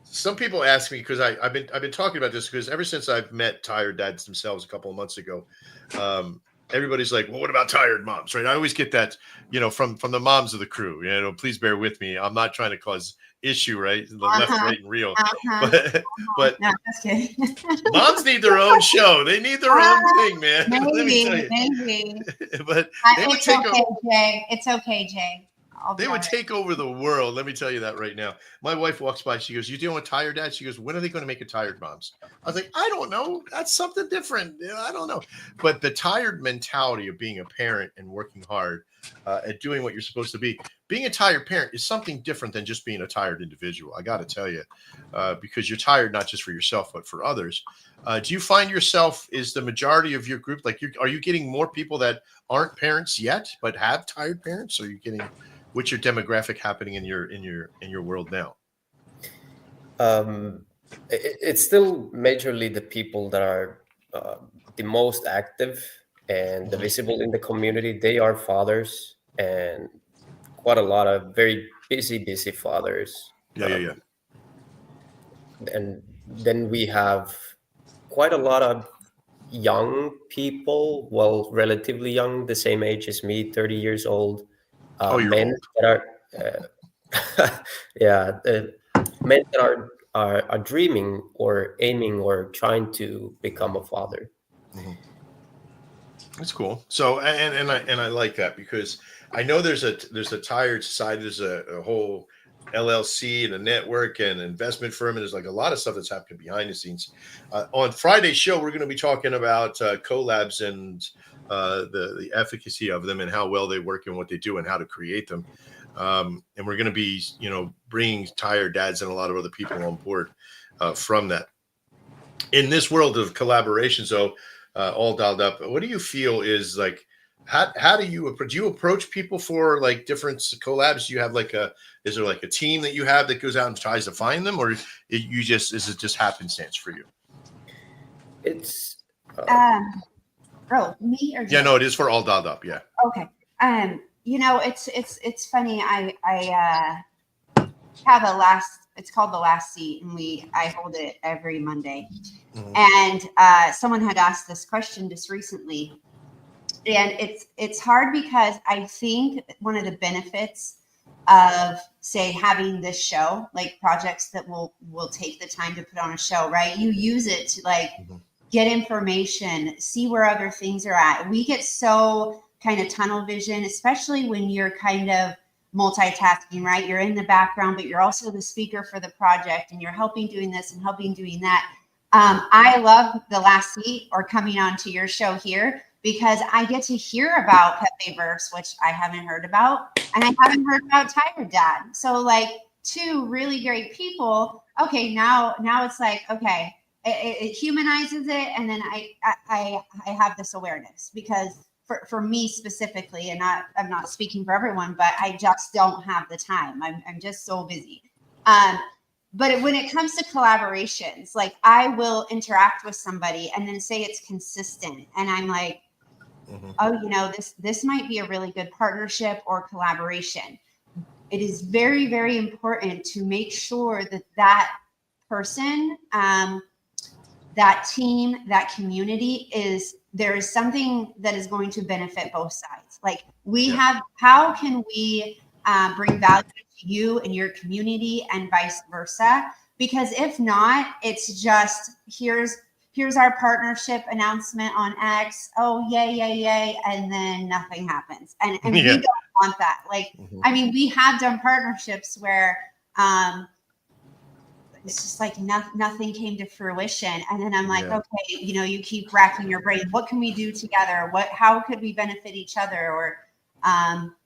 some people ask me, because I've been talking about this, because ever since I've met Tired Dads themselves a couple of months ago, everybody's like, well, what about tired moms, right? I always get that, from the moms of the crew, please bear with me. I'm not trying to cause issue, right? The left, right, and real. But No, just kidding. moms need their own show. They need their own thing, man. Let me tell you. Maybe. But they would It's take okay, over. Jay. It's okay, Jay. They would take over the world. Let me tell you that right now. My wife walks by. She goes, "You dealing with tired dad?" She goes, "When are they going to make it tired moms?" I was like, "I don't know. That's something different. I don't know." But the tired mentality of being a parent and working hard at doing what you're supposed to be, being a tired parent is something different than just being a tired individual. I got to tell you, because you're tired not just for yourself but for others. Do you find yourself, is the majority of your group, like, are you getting more people that aren't parents yet but have tired parents? Or are you getting, what's your demographic happening in your world now? It's still majorly the people that are the most active and the visible in the community. They are fathers, and quite a lot of very busy fathers. Yeah. And then we have quite a lot of young people, well, relatively young, the same age as me, 30 years old. You're Men old. that are, yeah, men that are dreaming or aiming or trying to become a father. Mm-hmm. That's cool. So, and I like that, because I know there's a tired society. There's a whole LLC and a network and an investment firm, and there's like a lot of stuff that's happening behind the scenes. On Friday's show, we're going to be talking about collabs and the efficacy of them and how well they work and what they do and how to create them. And we're going to be, bringing tired dads and a lot of other people on board from that. In this world of collaborations, though, all dialed up, what do you feel is like, how do you approach people for like different collabs? Do you have is there like a team that you have that goes out and tries to find them, or is it just happenstance for you? It's me or yeah, no, it is for all dialed up. Yeah. Okay. It's funny. I have it's called The Last Seat, and I hold it every Monday. Mm-hmm. And someone had asked this question just recently, and it's hard because I think one of the benefits of, say, having this show, like projects that will take the time to put on a show, right? You use it to mm-hmm. get information, see where other things are at. We get so kind of tunnel vision, especially when you're kind of multitasking, right? You're in the background, but you're also the speaker for the project, and you're helping doing this and helping doing that. I love The Last Seat or coming on to your show here, because I get to hear about Pepe Verse, which I haven't heard about, and I haven't heard about Tired Dad. So like two really great people. Okay, now it's like, okay, it humanizes it, and then I have this awareness, because for me specifically, and I'm not speaking for everyone, but I just don't have the time. I'm just so busy. But when it comes to collaborations, like I will interact with somebody and then say it's consistent, and I'm like, mm-hmm. Oh, this might be a really good partnership or collaboration. It is very, very important to make sure that person, that team, that community there is something that is going to benefit both sides. Like how can we bring value to you and your community, and vice versa? Because if not, it's just here's our partnership announcement on X. Oh, yay. And then nothing happens. And we don't want that. Like, mm-hmm. I mean, we have done partnerships where it's just like nothing came to fruition. And then I'm like, Yeah. okay, you know, you keep racking your brain. What can we do together? How could we benefit each other? Or,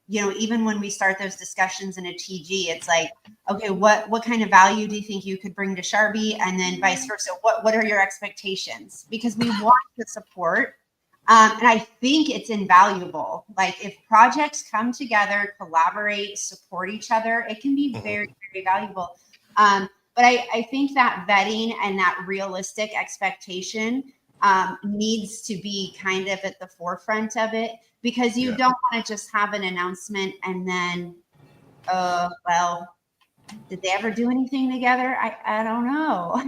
you know, even when we start those discussions in a TG, it's like, okay, what kind of value do you think you could bring to Sharby? And then vice versa. What are your expectations? Because we want the support. And I think it's invaluable. Like if projects come together, collaborate, support each other, it can be very, very valuable. But I think that vetting and that realistic expectation needs to be kind of at the forefront of it, because you don't want to just have an announcement and then, well, did they ever do anything together? I don't know.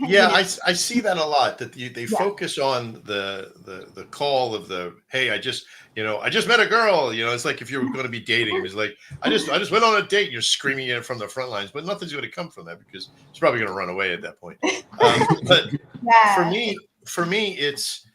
Yeah, I see that a lot, that they focus on the call of the, hey, I just met a girl, you know, it's like if you're going to be dating, it was like, I just went on a date, and you're screaming it from the front lines, but nothing's going to come from that because it's probably going to run away at that point. But for me, it's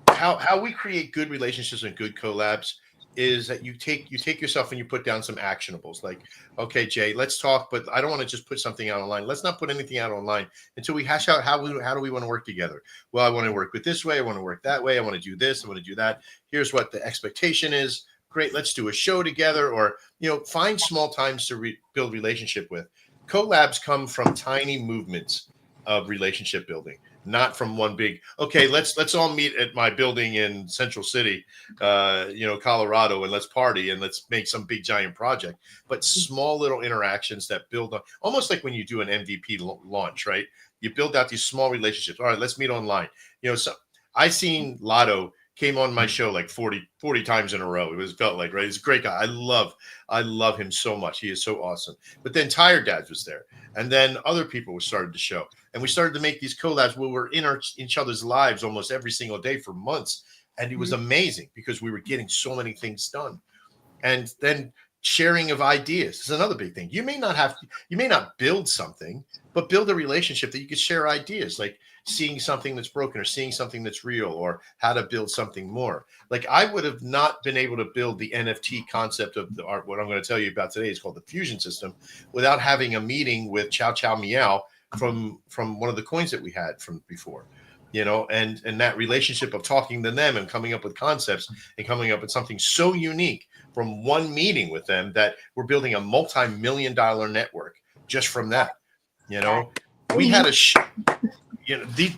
how we create good relationships and good collabs is that you take yourself and you put down some actionables, like, okay, Jay, let's talk, but I don't want to just put something out online. Let's not put anything out online until we hash out how do we want to work together. Well, I want to work with this way. I want to work that way. I want to do this. I want to do that. Here's what the expectation is. Great. Let's do a show together, or, you know, find small times to build relationship with. Collabs come from tiny movements of relationship building, not from one big, okay, let's all meet at my building in Central City, Colorado, and let's party and let's make some big giant project. But small little interactions that build up, almost like when you do an MVP launch, right? You build out these small relationships. All right, let's meet online. You know, so I seen Lotto came on my show like 40 times in a row. It felt like, right? He's a great guy. I love him so much. He is so awesome. But then Tire Dads was there. And then other people were started to show. And we started to make these collabs where we're in each other's lives almost every single day for months. And it was amazing because we were getting so many things done. And then sharing of ideas is another big thing. You may not build something, but build a relationship that you could share ideas, like seeing something that's broken or seeing something that's real, or how to build something more. Like I would have not been able to build the NFT concept of the art. What I'm going to tell you about today is called the Fusion System, without having a meeting with Chow Chow Meow from one of the coins that we had from before, you know, and that relationship of talking to them and coming up with concepts and coming up with something so unique from one meeting with them that we're building a multi-million-dollar network just from that. You know, we had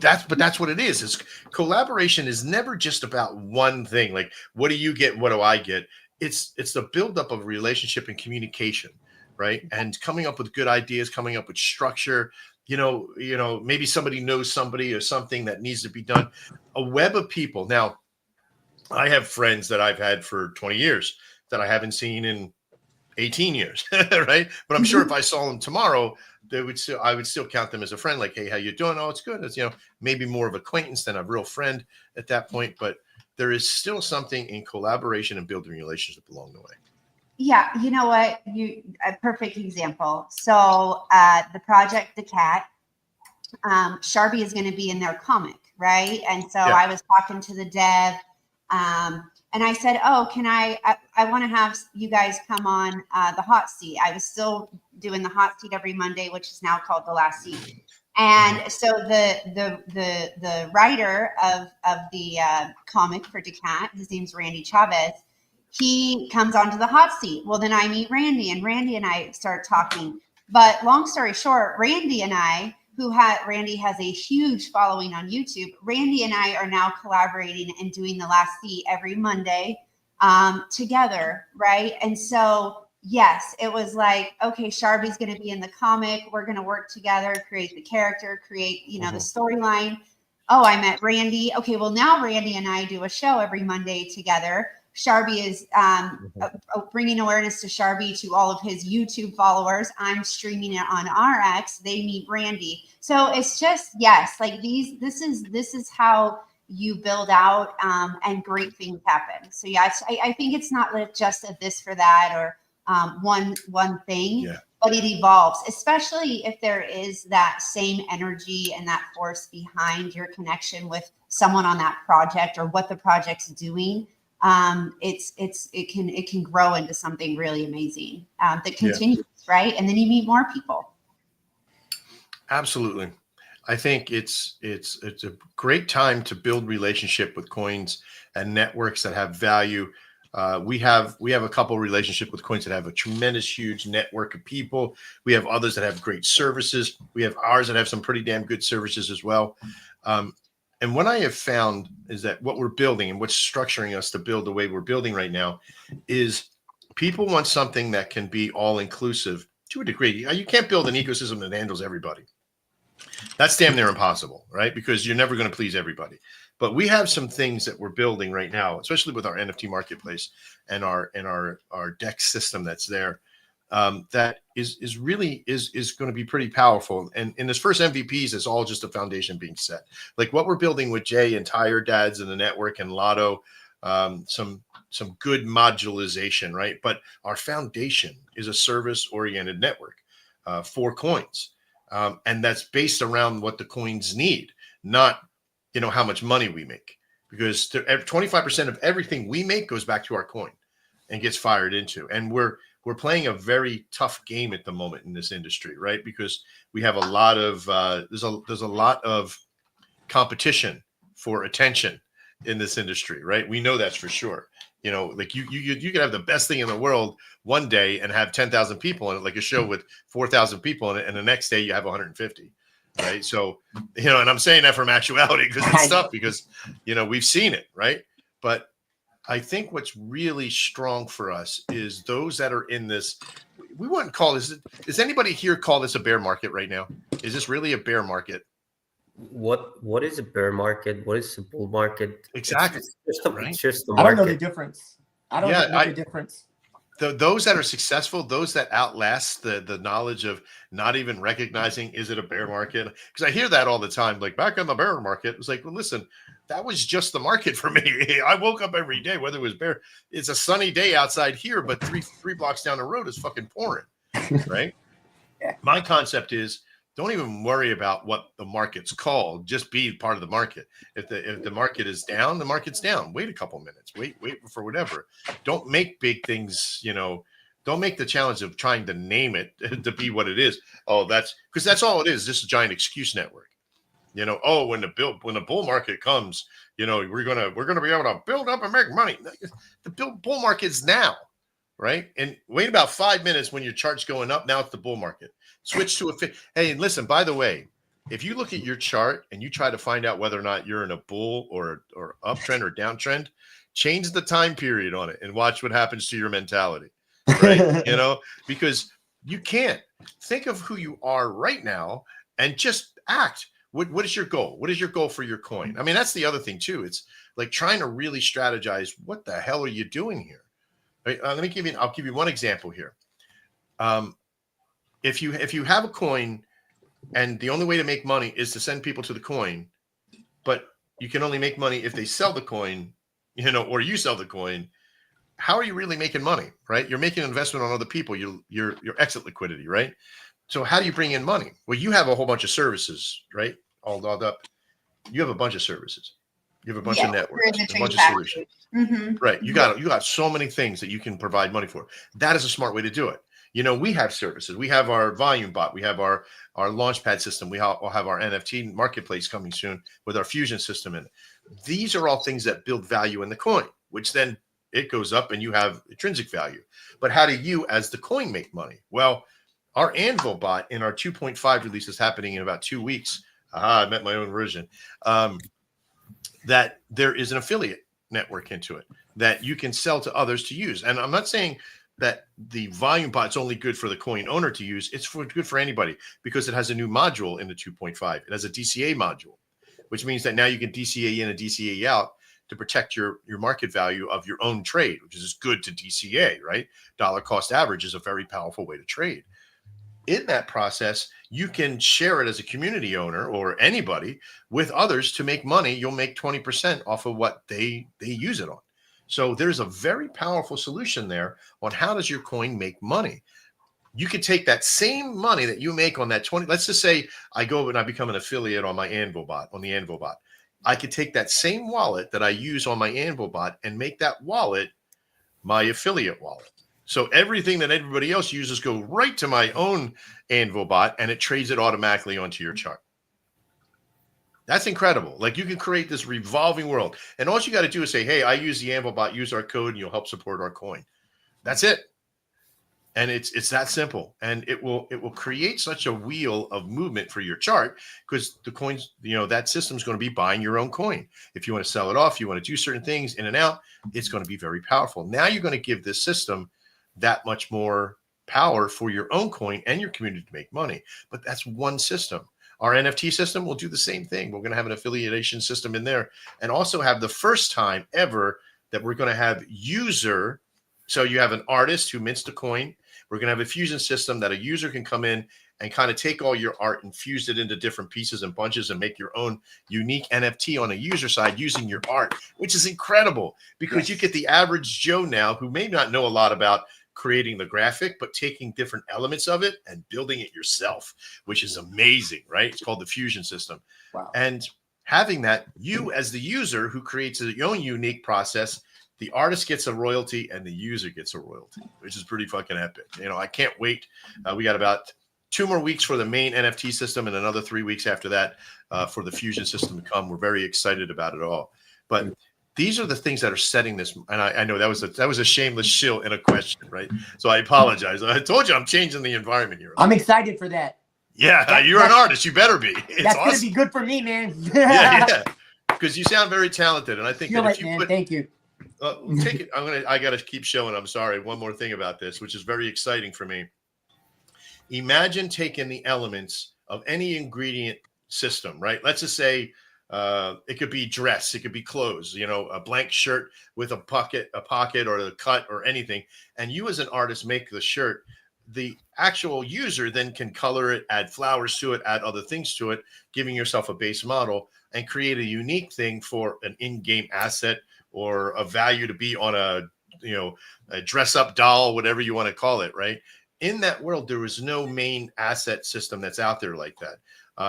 that's what it is. It's collaboration is never just about one thing. Like, what do you get? What do I get? It's the buildup of a relationship and communication, right? And coming up with good ideas, coming up with structure. You know, maybe somebody knows somebody or something that needs to be done. A web of people. Now, I have friends that I've had for 20 years that I haven't seen in 18 years, right? But I'm sure if I saw them tomorrow, I would still count them as a friend. Like, hey, how you doing? Oh, it's good. It's, you know, maybe more of acquaintance than a real friend at that point. But there is still something in collaboration and building relationship along the way. Yeah, you know what? A perfect example. So the project, The Cat, Sharby is going to be in their comic, right? And so I was talking to the dev, and I said, oh, can I want to have you guys come on the hot seat. I was still doing the hot seat every Monday, which is now called The Last Seat. And so the writer of the comic for Decat, his name's Randy Chavez, he comes onto the hot seat. Well, then I meet Randy, and Randy and I start talking. But long story short, Randy has a huge following on YouTube. Randy and I are now collaborating and doing The Last Seat every Monday together, right? And so, yes, it was like, okay, Sharby's going to be in the comic. We're going to work together, create the character, create, the storyline. Oh, I met Randy. Okay, well, now Randy and I do a show every Monday together. Sharby is bringing awareness to Sharby to all of his YouTube followers. I'm streaming it on RX. They meet Randy. So it's just, yes, like this is how you build out and great things happen. So yeah, I think it's not like just a this for that or one thing, but it evolves, especially if there is that same energy and that force behind your connection with someone on that project or what the project's doing. It can grow into something really amazing that continues, right? And then you meet more people. Absolutely. I think it's a great time to build relationship with coins and networks that have value. We have a couple relationship with coins that have a tremendous, huge network of people. We have others that have great services. We have ours that have some pretty damn good services as well. Um, and what I have found is that what we're building and what's structuring us to build the way we're building right now is people want something that can be all inclusive to a degree. You can't build an ecosystem that handles everybody. That's damn near impossible, right? Because you're never going to please everybody. But we have some things that we're building right now, especially with our NFT marketplace and our DEX system that's there. That is really going to be pretty powerful. And in this first MVPs, it's all just a foundation being set. Like what we're building with Jay and Tire Dads and the network and Lotto, some good modularization, right? But our foundation is a service-oriented network for coins. And that's based around what the coins need, not how much money we make, because 25% of everything we make goes back to our coin and gets fired into. And we're playing a very tough game at the moment in this industry, right? Because we have a lot of there's a lot of competition for attention in this industry, right? We know that's for sure. Like you could have the best thing in the world one day and have 10,000 people in it, like a show with 4,000 people in it, and the next day you have 150, right? So, and I'm saying that from actuality because it's tough because, we've seen it, right? But I think what's really strong for us is those that are in this. We wouldn't call this. Does anybody here call this a bear market right now? Is this really a bear market? What is a bear market? What is a bull market? Exactly. It's just the I don't know the market. difference. I don't know the difference. Those that are successful, those that outlast the knowledge of not even recognizing, is it a bear market? Because I hear that all the time, like back in the bear market. It's like, well, listen, that was just the market for me. I woke up every day, whether it was bear. It's a sunny day outside here, but three blocks down the road is fucking pouring, right? Yeah. My concept is, don't even worry about what the market's called. Just be part of the market. If the market is down, the market's down. Wait a couple minutes. Wait for whatever. Don't make big things, don't make the challenge of trying to name it to be what it is. Oh, because that's all it is. Just a giant excuse network. Oh, when the bull market comes, we're gonna be able to build up and make money. The bull market's now, right? And wait about 5 minutes when your chart's going up. Now it's the bull market. Switch to hey, and listen, by the way, if you look at your chart and you try to find out whether or not you're in a bull or uptrend or downtrend, change the time period on it and watch what happens to your mentality, right? Because you can't think of who you are right now and just act. What is your goal? What is your goal for your coin? I mean, that's the other thing too. It's like trying to really strategize. What the hell are you doing here? Right? I'll give you one example here. If you have a coin and the only way to make money is to send people to the coin, but you can only make money if they sell the coin, or you sell the coin, how are you really making money, right? You're making an investment on other people, your exit liquidity, right? So how do you bring in money? Well, you have a whole bunch of services, right? All dolled up. You have a bunch of services. You have a bunch of networks, a bunch of solutions. Mm-hmm. Right. You got so many things that you can provide money for. That is a smart way to do it. We have services. We have our volume bot. We have our launchpad system. We'll have our NFT marketplace coming soon with our fusion system in it. These are all things that build value in the coin, which then it goes up and you have intrinsic value. But how do you, as the coin, make money? Well, our Anvil bot in our 2.5 release is happening in about 2 weeks. I met my own version. That there is an affiliate network into it that you can sell to others to use. And I'm not saying that the volume bot's only good for the coin owner to use. It's good for anybody because it has a new module in the 2.5. It has a DCA module, which means that now you can DCA in and DCA out to protect your market value of your own trade, which is good to DCA, right? Dollar cost average is a very powerful way to trade. In that process, you can share it as a community owner or anybody with others to make money. You'll make 20% off of what they use it on. So there's a very powerful solution there on how does your coin make money. You could take that same money that you make on that 20. Let's just say I go and I become an affiliate on my Anvil bot, on the Anvil bot. I could take that same wallet that I use on my Anvil bot and make that wallet my affiliate wallet. So everything that everybody else uses go right to my own Anvil bot, and it trades it automatically onto your chart. That's incredible. Like, you can create this revolving world, and all you got to do is say, hey, I use the Anvil bot, use our code, and you'll help support our coin. That's it. And it's that simple, and it will create such a wheel of movement for your chart, because the coins, that system is going to be buying your own coin. If you want to sell it off, you want to do certain things in and out, it's going to be very powerful. Now you're going to give this system that much more power for your own coin and your community to make money. But that's one system. Our NFT system will do the same thing. We're going to have an affiliation system in there, and also have the first time ever that we're going to have user. So you have an artist who mints the coin. We're going to have a fusion system that a user can come in and kind of take all your art and fuse it into different pieces and bunches and make your own unique NFT on a user side using your art, which is incredible, because you get the average Joe now who may not know a lot about creating the graphic, but taking different elements of it and building it yourself, which is amazing, right? It's called the fusion system. Wow. And having that, you as the user who creates your own unique process, the artist gets a royalty and the user gets a royalty, which is pretty fucking epic. I can't wait. We got about 2 more weeks for the main NFT system and another 3 weeks after that for the fusion system to come. We're very excited about it all. But these are the things that are setting this. And I know that was a shameless shill in a question, right? So I apologize. I told you I'm changing the environment here. I'm excited for that. Yeah, you're an artist. You better be. It's that's awesome. gonna be good for me, man. yeah. Because you sound very talented, and I think Feel that it, if you man. put, Thank you. take it. I got to keep showing. I'm sorry. One more thing about this, which is very exciting for me. Imagine taking the elements of any ingredient system, right? Let's just say it could be dress, it could be clothes, a blank shirt with a pocket or a cut or anything. And you as an artist make the shirt. The actual user then can color it, add flowers to it, add other things to it, giving yourself a base model and create a unique thing for an in-game asset or a value to be on a dress-up doll, whatever you want to call it, right? In that world, there is no main asset system that's out there like that.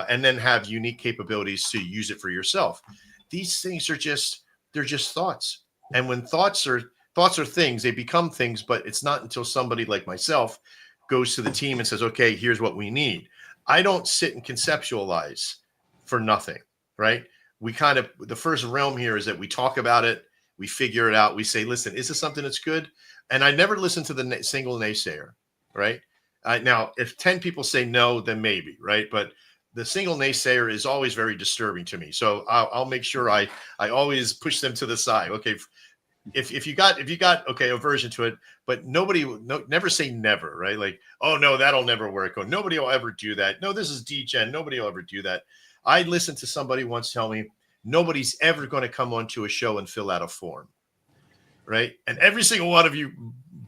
And then have unique capabilities to use it for yourself. These things they're just thoughts. And when thoughts are things, they become things, but it's not until somebody like myself goes to the team and says, okay, here's what we need. I don't sit and conceptualize for nothing, right? The first realm here is that we talk about it, we figure it out, we say, listen, is this something that's good? And I never listen to the single naysayer, right? Now, if 10 people say no, then maybe, right? But the single naysayer is always very disturbing to me. So I'll make sure I always push them to the side. Okay, if you got aversion to it, but never say never, right? Like, oh no, that'll never work. Or nobody will ever do that. No, this is degen. Nobody will ever do that. I listened to somebody once tell me nobody's ever going to come onto a show and fill out a form, right? And every single one of you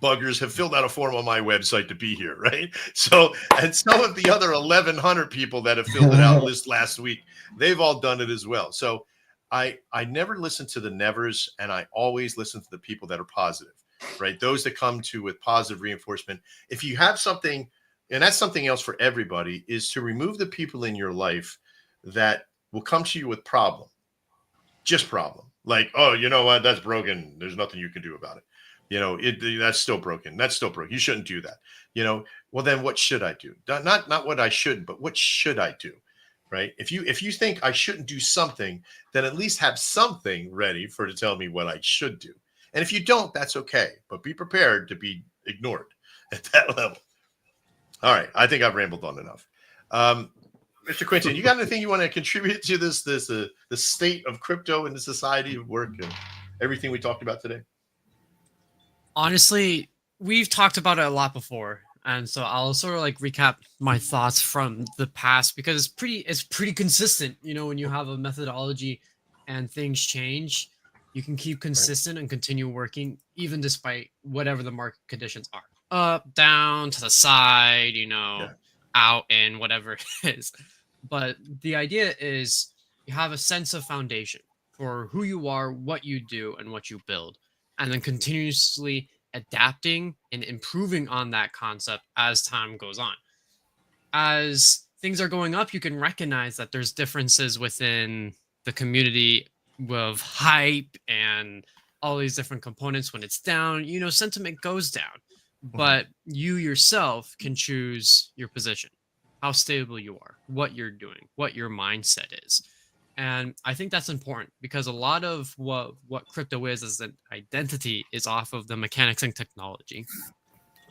buggers have filled out a form on my website to be here, right? So, and some of the other 1,100 people that have filled it out this last week, they've all done it as well. So I never listen to the nevers, and I always listen to the people that are positive, right? Those that come to with positive reinforcement. If you have something, and that's something else for everybody, is to remove the people in your life that will come to you with just problem. Like, oh, you know what? That's broken. There's nothing you can do about it. That's still broken. That's still broken. You shouldn't do that. Well, then what should I do? Not what I should, but what should I do? Right. If you think I shouldn't do something, then at least have something ready to tell me what I should do. And if you don't, that's okay. But be prepared to be ignored at that level. All right. I think I've rambled on enough. Mr. Quinton, you got anything you want to contribute to the state of crypto and the society of work and everything we talked about today? Honestly, we've talked about it a lot before. And so I'll sort of recap my thoughts from the past, because it's pretty consistent. When you have a methodology and things change, you can keep consistent and continue working, even despite whatever the market conditions are. Up, down, to the side, out, in, whatever it is. But the idea is you have a sense of foundation for who you are, what you do, and what you build, and then continuously adapting and improving on that concept as time goes on. As things are going up, you can recognize that there's differences within the community of hype and all these different components. When it's down, sentiment goes down. but you yourself can choose your position, how stable you are, what you're doing, what your mindset is. And I think that's important because a lot of what crypto is as an identity is off of the mechanics and technology.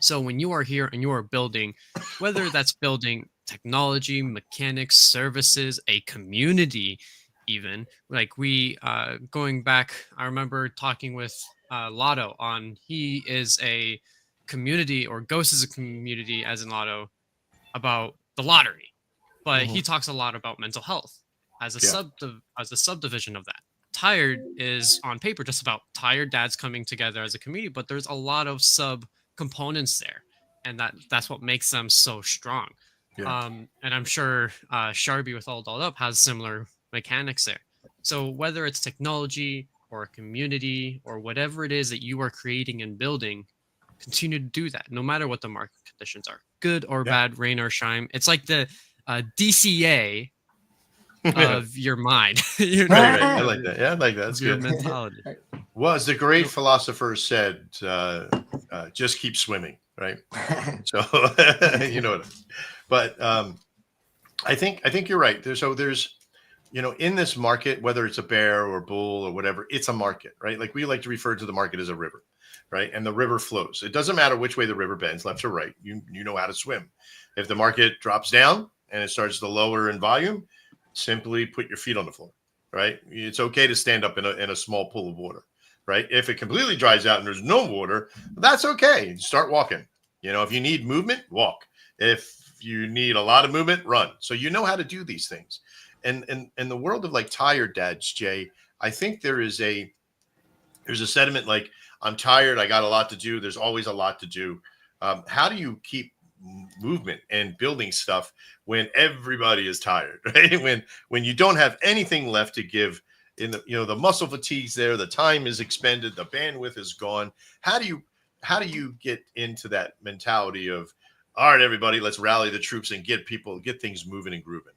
So when you are here and you are building, whether that's building technology, mechanics, services, a community, even like we going back, I remember talking with Lotto on he is a community or Ghost is a community as in Lotto about the lottery, but he Mhm. talks a lot about mental health as a Yeah. as a subdivision of that. Tired is on paper just about tired dads coming together as a community, but there's a lot of sub components there, and that's what makes them so strong. Yeah. And I'm sure Sharby with All Dolled Up has similar mechanics there. So whether it's technology or a community or whatever it is that you are creating and building, continue to do that no matter what the market conditions are, good or Yeah. bad, rain or shine. It's like the DCA Right, of your mind, you know, right. I like that. Yeah, I like that. That's of your good. mentality. Well, as the great No. philosopher said, just keep swimming, right? So you know what. But I think you're right. There's in this market, whether it's a bear or bull or whatever, it's a market, right? Like we like to refer to the market as a river, right? And the river flows. It doesn't matter which way the river bends, left or right. You know how to swim. If the market drops down and it starts to lower in volume, simply put your feet on the floor, right? It's okay to stand up in a small pool of water, right? If it completely dries out and there's no water, that's okay. Start walking. If you need movement, walk. If you need a lot of movement, run. So you know how to do these things. And in the world of like tired dads, Jay, I think there's a sentiment like I'm tired, I got a lot to do. There's always a lot to do. How do you keep movement and building stuff when everybody is tired, right? When you don't have anything left to give, in the muscle fatigue's there, the time is expended, the bandwidth is gone. How do you get into that mentality of, all right, everybody, let's rally the troops and get things moving and grooving?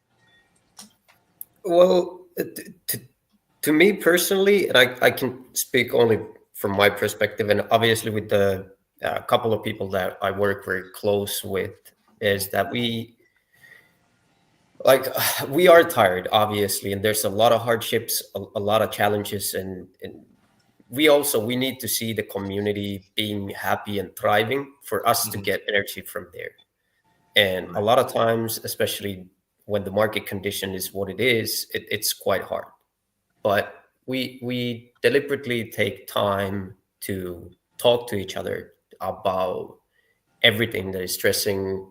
Well, to me personally, and I can speak only from my perspective, and obviously with the couple of people that I work very close with, is that we are tired, obviously, and there's a lot of hardships, a lot of challenges, and we need to see the community being happy and thriving for us to Mhm. get energy from there. And a lot of times, especially when the market condition is what it is, it's quite hard. But we deliberately take time to talk to each other about everything that is stressing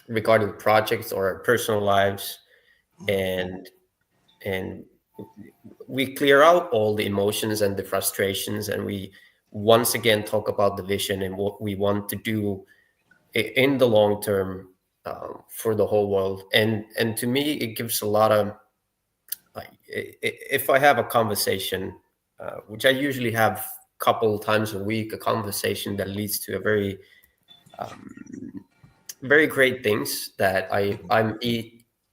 regarding projects or our personal lives, and and we clear out all the emotions and the frustrations, and we once again talk about the vision and what we want to do in the long term, for the whole world. And to me, it gives a lot of, like, if I have a conversation, which I usually have a couple times a week, a conversation that leads to a very great things that I'm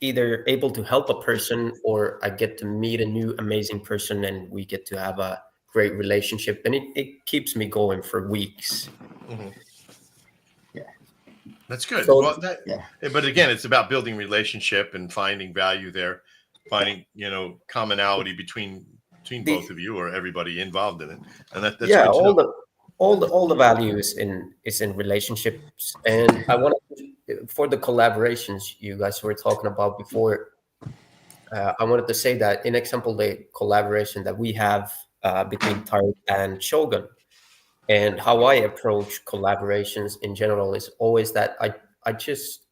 either able to help a person, or I get to meet a new amazing person and we get to have a great relationship, and it keeps me going for weeks. Mhm. Yeah. That's good. So Well, Yeah. but again, it's about building relationship and finding value there, finding commonality between the both of you or everybody involved in it, and that's yeah, good to know. all the value is in relationships. And I want to, for the collaborations you guys were talking about before, I wanted to say that, in example, the collaboration that we have between Tarek and Shogun, and how I approach collaborations in general, is always that I just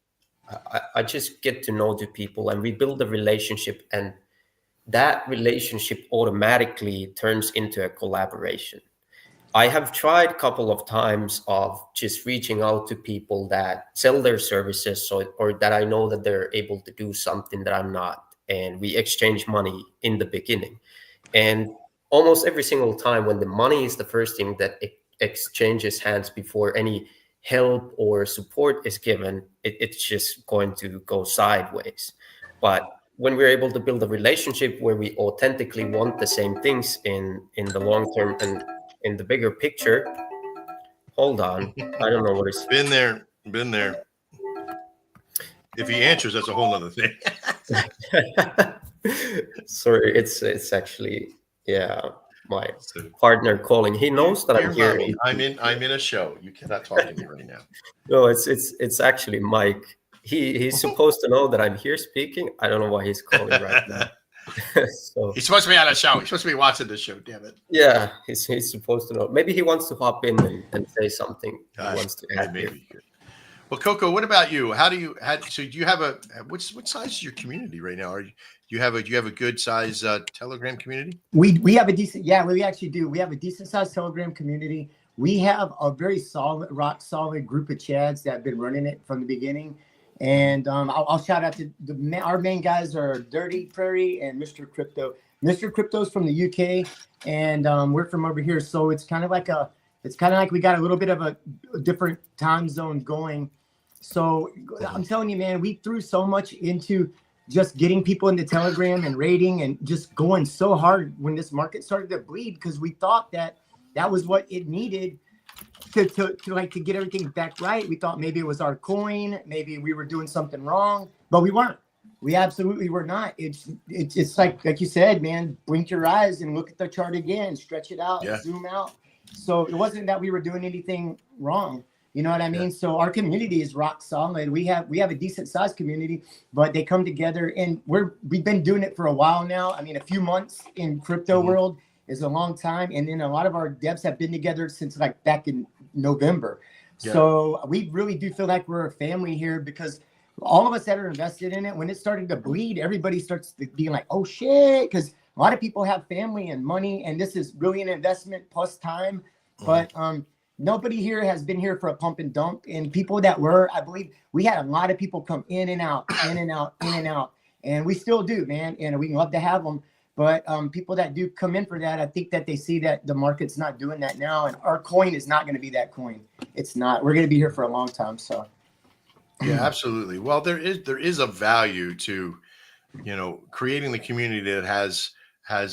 I just get to know the people and we build a relationship, and that relationship automatically turns into a collaboration. I have tried a couple of times of just reaching out to people that sell their services, or that I know that they're able to do something that I'm not, and we exchange money in the beginning. And almost every single time, when the money is the first thing that exchanges hands before any help or support is given, it's just going to go sideways. But when we're able to build a relationship where we authentically want the same things in the long term and in the bigger picture, Hold on. I don't know what it's. Been there. Been there. If he answers, that's a whole other thing. Sorry, it's actually my So, partner calling. He knows that I'm dear here. mommy, I'm in a show. You cannot talk to me right now. No, it's actually Mike. He's supposed to know that I'm here speaking. I don't know why he's calling right now. So He's supposed to be on a show. He's supposed to be watching this show. Damn it. yeah, he's supposed to know. Maybe he wants to hop in and say something. He wants to add here. Maybe. Well, Coco, what about you? So do you have what size is your community right now? Do you have a good size Telegram community? We have a decent, we actually do. We have a decent sized Telegram community. We have a very solid, rock solid group of Chads that have been running it from the beginning. And I'll shout out to our main guys are Dirty Prairie and Mr. Crypto. Mr. Crypto's from the UK, and we're from over here. So it's kind of like we got a little bit of a different time zone going. So I'm telling you, man, we threw so much into just getting people into Telegram and rating and just going so hard when this market started to bleed, because we thought that was what it needed to get everything back right. We thought maybe it was our coin, maybe we were doing something wrong, but we weren't. We absolutely were not. It's like you said, man, blink your eyes and look at the chart again, stretch it out, zoom out. So it wasn't that we were doing anything wrong. You know what I mean? Yeah. So our community is rock solid. We have a decent sized community, but they come together, and we've been doing it for a while now. I mean, a few months in crypto world is a long time. And then a lot of our devs have been together since like back in November. Yeah. So we really do feel like we're a family here, because all of us that are invested in it, when it started to bleed, everybody starts being like, oh shit. Because a lot of people have family and money, and this is really an investment plus time. But nobody here has been here for a pump and dump. And people that were, I believe we had a lot of people come in and out, in and out, in and out. And we still do, man. And we love to have them. But people that do come in for that, I think that they see that the market's not doing that now. And our coin is not going to be that coin. It's not. We're going to be here for a long time. So. Yeah, absolutely. Well, there is a value to, creating the community that has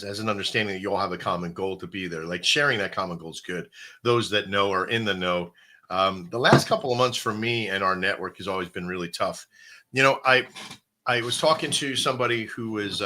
an understanding that you all have a common goal to be there. Like sharing that common goal is good. Those that know are in the know. The last couple of months for me and our network has always been really tough. I was talking to somebody who was,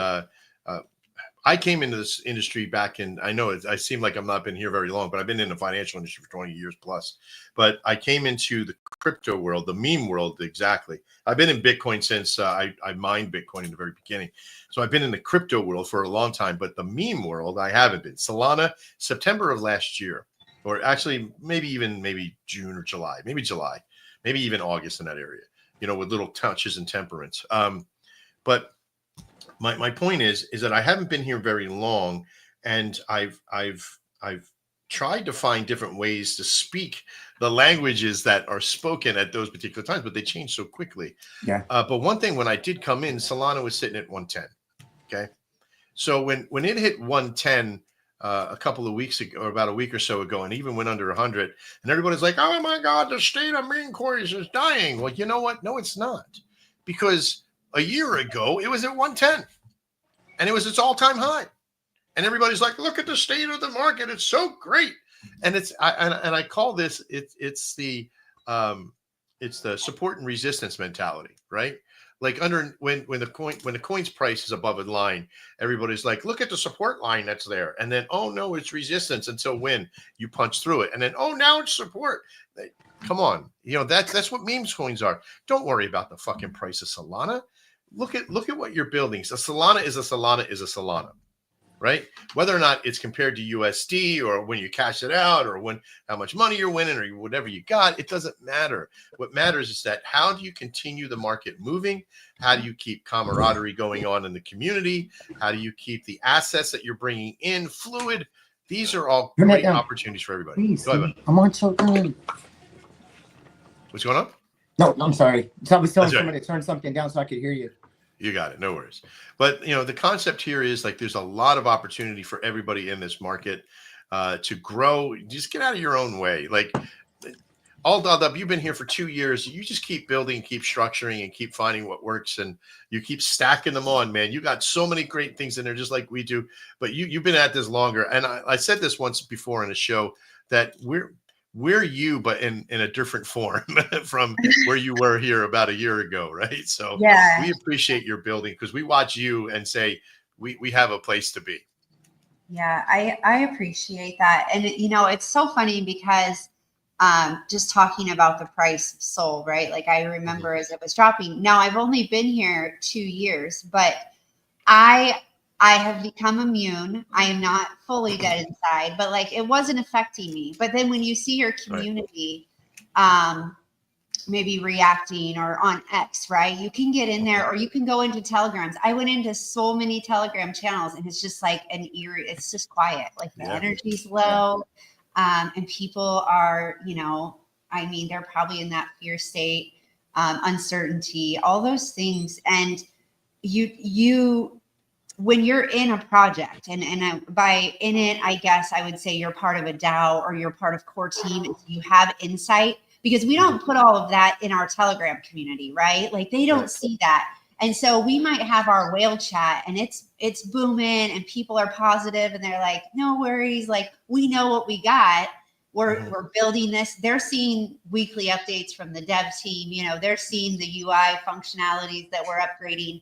I came into this industry back in, I know I seem like I've not been here very long, but I've been in the financial industry for 20 years plus. But I came into the crypto world, the meme world, exactly. I've been in Bitcoin since I mined Bitcoin in the very beginning. So I've been in the crypto world for a long time, but the meme world, I haven't been. Solana, September of last year, or actually maybe June or July, maybe even August in that area, with little touches and temperaments. But my point is that I haven't been here very long, and I've tried to find different ways to speak the languages that are spoken at those particular times, but they change so quickly. Yeah. But one thing, when I did come in, Solana was sitting at 110. Okay. So when it hit 110 a couple of weeks ago, or about a week or so ago, and even went under 100, and everybody's like, oh my God, the state of meme coins is dying. Well, you know what? No, it's not. Because a year ago, it was at 110, and it was its all-time high. And everybody's like, look at the state of the market. It's so great. And I call this, it's the support and resistance mentality, right? Like when the coin's price is above a line, everybody's like, look at the support line that's there. And then, oh no, it's resistance until when you punch through it. And then, oh, now it's support. Come on. That's what memes coins are. Don't worry about the fucking price of Solana. Look at what you're building. So Solana is a Solana, right? Whether or not it's compared to USD, or when you cash it out, or how much money you're winning, or whatever you got, it doesn't matter. What matters is that how do you continue the market moving? How do you keep camaraderie going on in the community? How do you keep the assets that you're bringing in fluid? These are all great opportunities for everybody. Please, go ahead. I'm on Shogun. What's going on? No, I'm sorry. I was telling somebody to turn something down so I could hear you. You got it. No worries. But, the concept here is like there's a lot of opportunity for everybody in this market to grow. Just get out of your own way. Like, all dolled up, you've been here for 2 years. You just keep building, keep structuring, and keep finding what works. And you keep stacking them on, man. You got so many great things in there, just like we do. But you've been at this longer. And I said this once before in a show that we're you, but in a different form from where you were here about a year ago, right? So Yeah. we appreciate your building because we watch you and say we have a place to be. Yeah, I appreciate that. And it's so funny because just talking about the price of soul, right? Like I remember as it was dropping. Now I've only been here 2 years, but I have become immune. I am not fully dead inside, but like it wasn't affecting me. But then when you see your community maybe reacting or on X, right? You can get in there or you can go into telegrams. I went into so many telegram channels and it's just like an eerie, it's just quiet. Like the energy's low. And people are, I mean, they're probably in that fear state, uncertainty, all those things. And you when you're in a project and by in it, I guess I would say you're part of a DAO or you're part of core team. And you have insight because we don't put all of that in our Telegram community, right? Like they don't see that. And so we might have our whale chat and it's booming and people are positive and they're like, no worries. Like we know what we got. We're building this. They're seeing weekly updates from the dev team. They're seeing the UI functionalities that we're upgrading,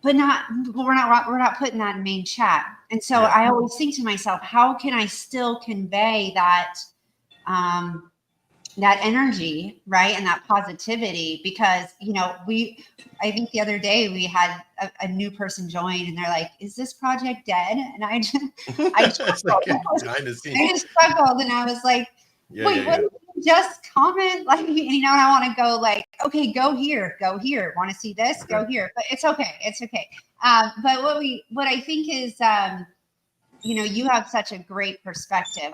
but we're not putting that in main chat. And so I always think to myself, how can I still convey that, that energy, right? And that positivity, because, I think the other day we had a new person join and they're like, is this project dead? And I just struggled and I was like, wait, what did you just comment? Like, and I want to go like, okay, go here. Want to see this? Go here. But it's okay. But what I think is, you have such a great perspective.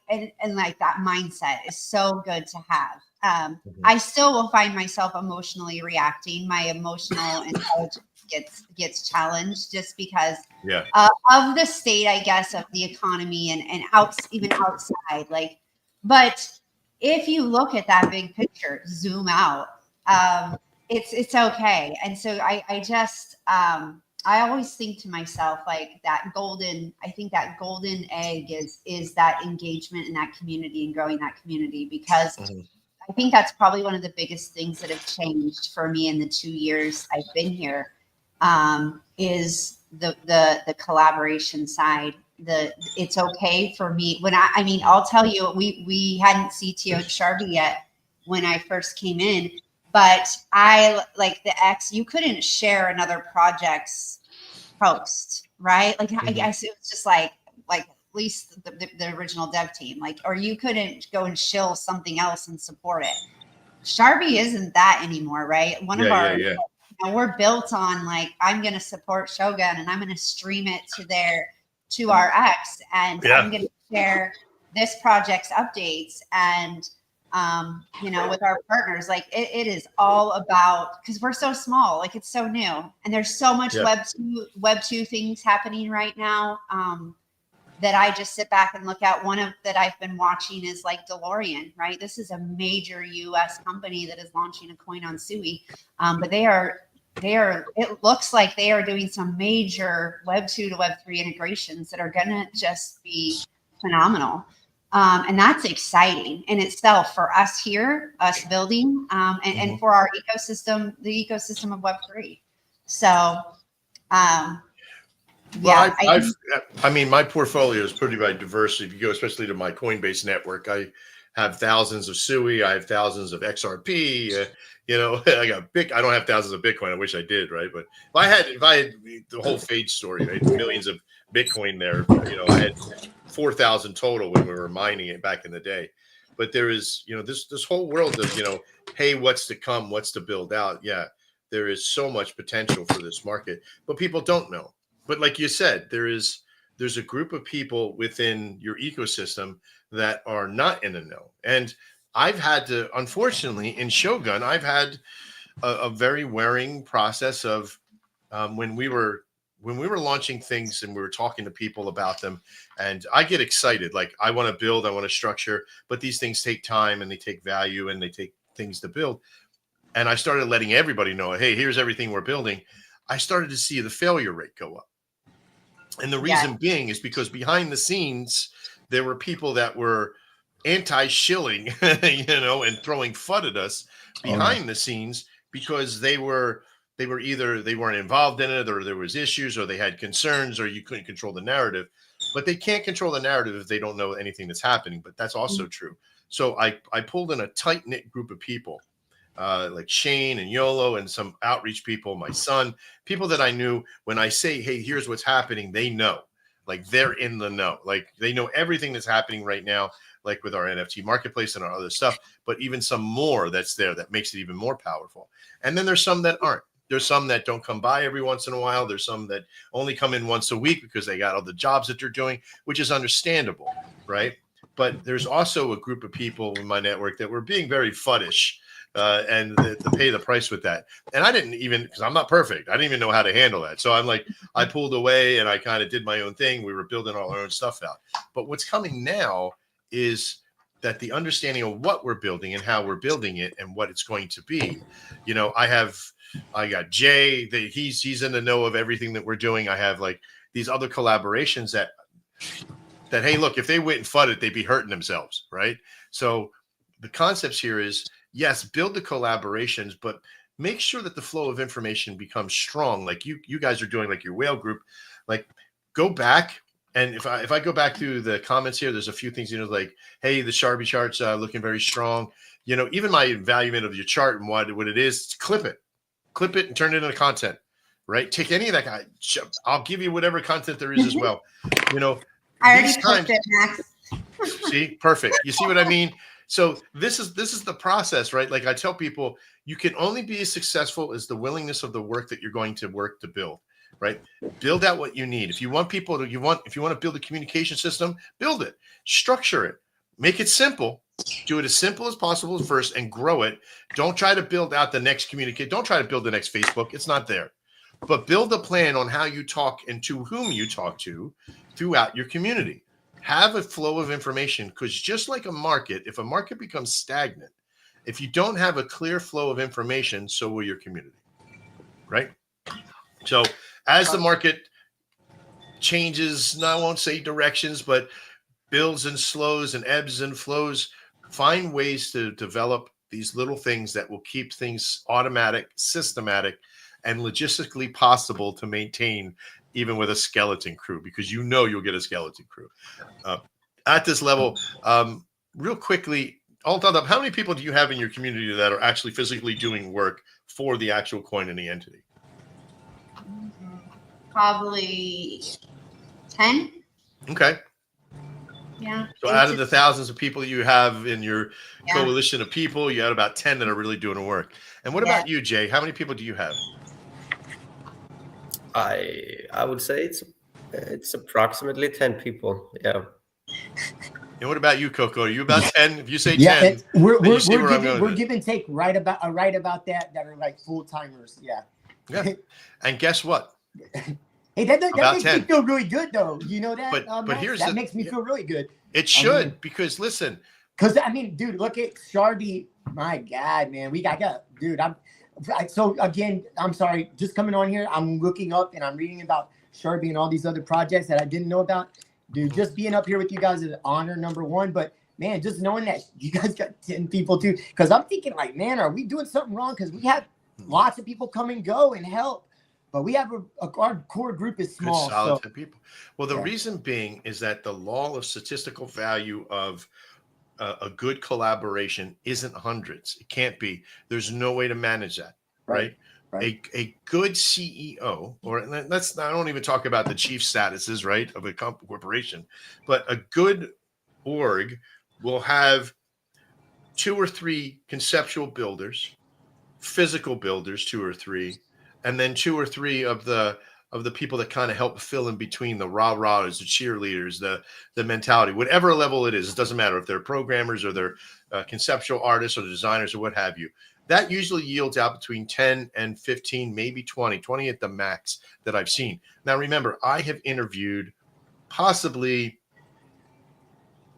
And like that mindset is so good to have. I still will find myself emotionally reacting. My emotional intelligence gets challenged just because of the state, I guess, of the economy and even outside. Like, but if you look at that big picture, zoom out, it's okay. And so I just I always think to myself, like that golden egg is that engagement in that community and growing that community, because I think that's probably one of the biggest things that have changed for me in the 2 years I've been here, is the collaboration side. It's okay for me when I'll tell you, we hadn't CTO'd Sharby yet when I first came in, but I like the X, you couldn't share another project's post, right? Like I guess it was just like at least the original dev team, like, or you couldn't go and shill something else and support it. Sharby isn't that anymore, right? One of our we're built on like, I'm going to support Shogun and I'm going to stream it to our X, and I'm going to share this project's updates and with our partners. Like it is all about, because we're so small, like it's so new and there's so much web 2 things happening right now, that I just sit back and look at. One of that I've been watching is like DeLorean, right? This is a major US company that is launching a coin on Sui. But it looks like they are doing some major web 2 to web 3 integrations that are going to just be phenomenal. And that's exciting in itself for us here, us building, and for our ecosystem, the ecosystem of web 3. So, well, I mean, my portfolio is pretty diverse. If you go, especially to my Coinbase network, I have thousands of SUI, I have thousands of XRP. I got I don't have thousands of Bitcoin. I wish I did, right? But if I had the whole Fade story, right, millions of Bitcoin there, I had 4,000 total when we were mining it back in the day. But there is, this whole world of, hey, what's to come, what's to build out. Yeah, there is so much potential for this market, but people don't know. But like you said, there's a group of people within your ecosystem that are not in the know. And I've had to, unfortunately, in Shogun, I've had a very wearing process of when we were launching things and we were talking to people about them, and I get excited. Like I want to build, I want to structure, but these things take time and they take value and they take things to build. And I started letting everybody know, hey, here's everything we're building. I started to see the failure rate go up. And the reason being is because behind the scenes, there were people that were anti-shilling, and throwing FUD at us behind the scenes because they either they weren't involved in it, or there was issues, or they had concerns, or you couldn't control the narrative. But they can't control the narrative if they don't know anything that's happening. But that's also true. So I pulled in a tight-knit group of people, like Shane and Yolo and some outreach people, my son, people that I knew. When I say, hey, here's what's happening, they know. Like, they're in the know. Like, they know everything that's happening right now, like with our NFT marketplace and our other stuff, but even some more that's there that makes it even more powerful. And then there's some that aren't. There's some that don't come by every once in a while. There's some that only come in once a week because they got all the jobs that they're doing, which is understandable, right? But there's also a group of people in my network that were being very fuddish, and to pay the price with that. And I didn't even, because I'm not perfect, I didn't even know how to handle that. So I'm like, I pulled away and I kind of did my own thing. We were building all our own stuff out. But what's coming now is that the understanding of what we're building and how we're building it and what it's going to be. I got Jay, he's in the know of everything that we're doing. I have like these other collaborations that hey, look, if they went and fudded, they'd be hurting themselves, right? So the concepts here is, yes, build the collaborations, but make sure that the flow of information becomes strong, like you guys are doing, like your whale group. Like, go back, and if I go back through the comments here, there's a few things, like, hey, the Sharpie chart's looking very strong. Even my evaluation of your chart and what it is, clip it and turn it into content, right? Take any of that guy. I'll give you whatever content there is as well. I already clipped it, Max. See, perfect. You see what I mean? So this is the process, right? Like, I tell people, you can only be as successful as the willingness of the work that you're going to work to build, right? Build out what you need. If you want people to, if you want to build a communication system, build it, structure it, make it simple. Do it as simple as possible first and grow it. Don't try to build out the next communicate. Don't try to build the next Facebook. It's not there. But build a plan on how you talk and to whom you talk to throughout your community. Have a flow of information, because just like a market, if a market becomes stagnant, if you don't have a clear flow of information, so will your community, right? So as the market changes, I won't say directions, but builds and slows and ebbs and flows, find ways to develop these little things that will keep things automatic, systematic, and logistically possible to maintain, even with a skeleton crew, because you'll get a skeleton crew at this level. Real quickly, all done up, how many people do you have in your community that are actually physically doing work for the actual coin and the entity? Probably 10. Okay. Yeah. So out of the thousands of people you have in your coalition of people, you had about 10 that are really doing the work. And what about you, Jay? How many people do you have? I would say it's approximately 10 people. Yeah. And what about you, Coco? Are you about 10? If you say 10, yeah, we're give and take right about that are like full timers. Yeah. Yeah. And guess what? Hey, that makes 10. me feel really good, though. You know that? But here's that makes me feel really good. It should, because listen. Because dude, look at Sharpie. My God, man, dude. So again, I'm sorry, just coming on here. I'm looking up and I'm reading about Sharpie and all these other projects that I didn't know about. Dude, just being up here with you guys is an honor, number one. But man, just knowing that you guys got 10 people too, because I'm thinking like, man, are we doing something wrong? Because we have lots of people come and go and help. But we have our core group is small. Good, solid 10 people. Well, the reason being is that the law of statistical value of a good collaboration isn't hundreds. It can't be. There's no way to manage that, right? A good CEO, or I don't even talk about the chief statuses, right, of a corporation, but a good org will have 2 or 3 conceptual builders, physical builders, 2 or 3, and then 2 or 3 of the people that kind of help fill in between, the rah-rahs, the cheerleaders, the mentality, whatever level it is. It doesn't matter if they're programmers or they're conceptual artists or designers or what have you. That usually yields out between 10 and 15, maybe 20 at the max that I've seen. Now, remember, I have interviewed possibly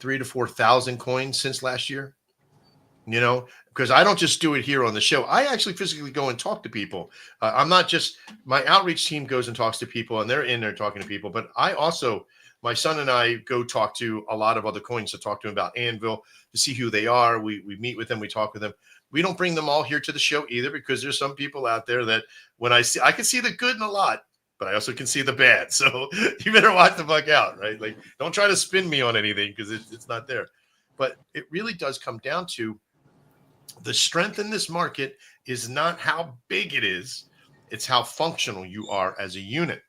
3,000 to 4,000 coins since last year. Because I don't just do it here on the show. I actually physically go and talk to people. I'm not just, my outreach team goes and talks to people and they're in there talking to people, but I also, my son and I go talk to a lot of other coins to talk to them about Anvil, to see who they are. We meet with them, we talk with them. We don't bring them all here to the show either, because there's some people out there that when I can see the good in a lot, but I also can see the bad. So you better watch the fuck out, right? Like, don't try to spin me on anything, because it's not there. But it really does come down to the strength in this market is not how big it is. It's how functional you are as a unit.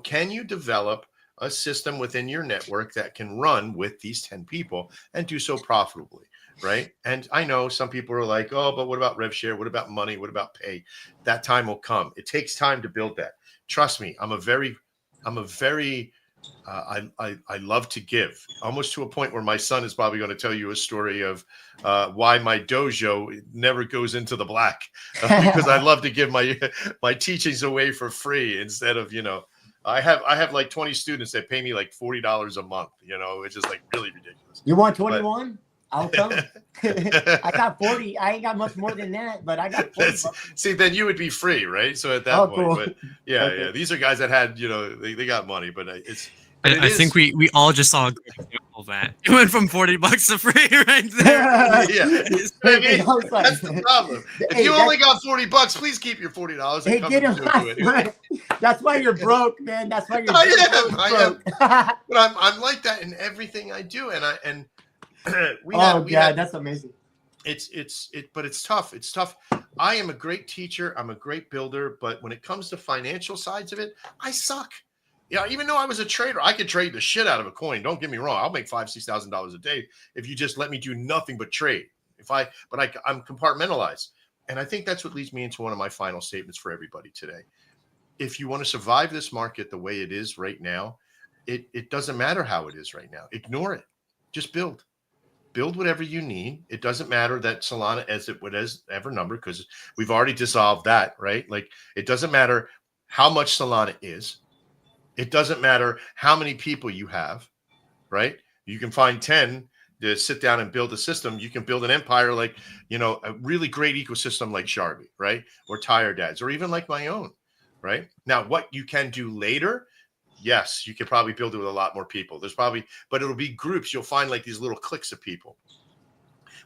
Can you develop a system within your network that can run with these 10 people and do so profitably, right? And I know some people are like, oh, but what about rev share? What about money? What about pay? That time will come. It takes time to build that. Trust me, I love to give, almost to a point where my son is probably going to tell you a story of why my dojo never goes into the black, because I love to give my teachings away for free instead of, I have like 20 students that pay me like $40 a month, it's just like really ridiculous. You want 21? I'll come. I got 40. I ain't got much more than that, but I got 40 bucks. See, then you would be free, right? So at that point, cool. But yeah, Okay. yeah, these are guys that had, they got money, but I think we all just saw a good example of that. It went from $40 to free right there. Yeah, that's the problem. If you only got $40, please keep your $40. Hey, get him. Anyway. That's why you're broke, man. That's why you're I am. But I'm like that in everything I do, and that's amazing. But it's tough. It's tough. I am a great teacher. I'm a great builder, but when it comes to financial sides of it, I suck. Yeah, even though I was a trader, I could trade the shit out of a coin. Don't get me wrong. I'll make $5,000-$6,000 a day if you just let me do nothing but trade. I'm compartmentalized. And I think that's what leads me into one of my final statements for everybody today. If you want to survive this market the way it is right now, it doesn't matter how it is right now. Ignore it. Just build. Build whatever you need. It doesn't matter that Solana is ever number, because we've already dissolved that, right? Like, it doesn't matter how much Solana is. It doesn't matter how many people you have, right? You can find 10 to sit down and build a system. You can build an empire like, a really great ecosystem like Sharby, right? Or Tire Dads, or even like my own, right? Now, what you can do later, yes, you could probably build it with a lot more people. But it'll be groups. You'll find like these little cliques of people.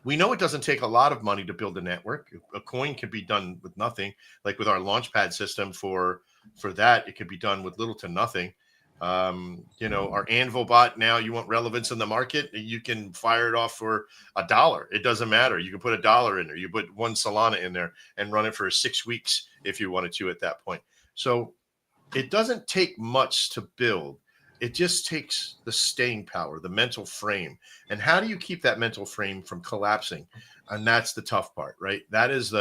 We know it doesn't take a lot of money to build a network. A coin can be done with nothing. Like with our Launchpad system for that, it could be done with little to nothing. Our Anvil bot, now you want relevance in the market, you can fire it off for $1. It doesn't matter. You can put $1 in there. You put 1 Solana in there and run it for 6 weeks if you wanted to at that point. So it doesn't take much to build. It just takes the staying power, the mental frame. And how do you keep that mental frame from collapsing? And that's the tough part, right? That is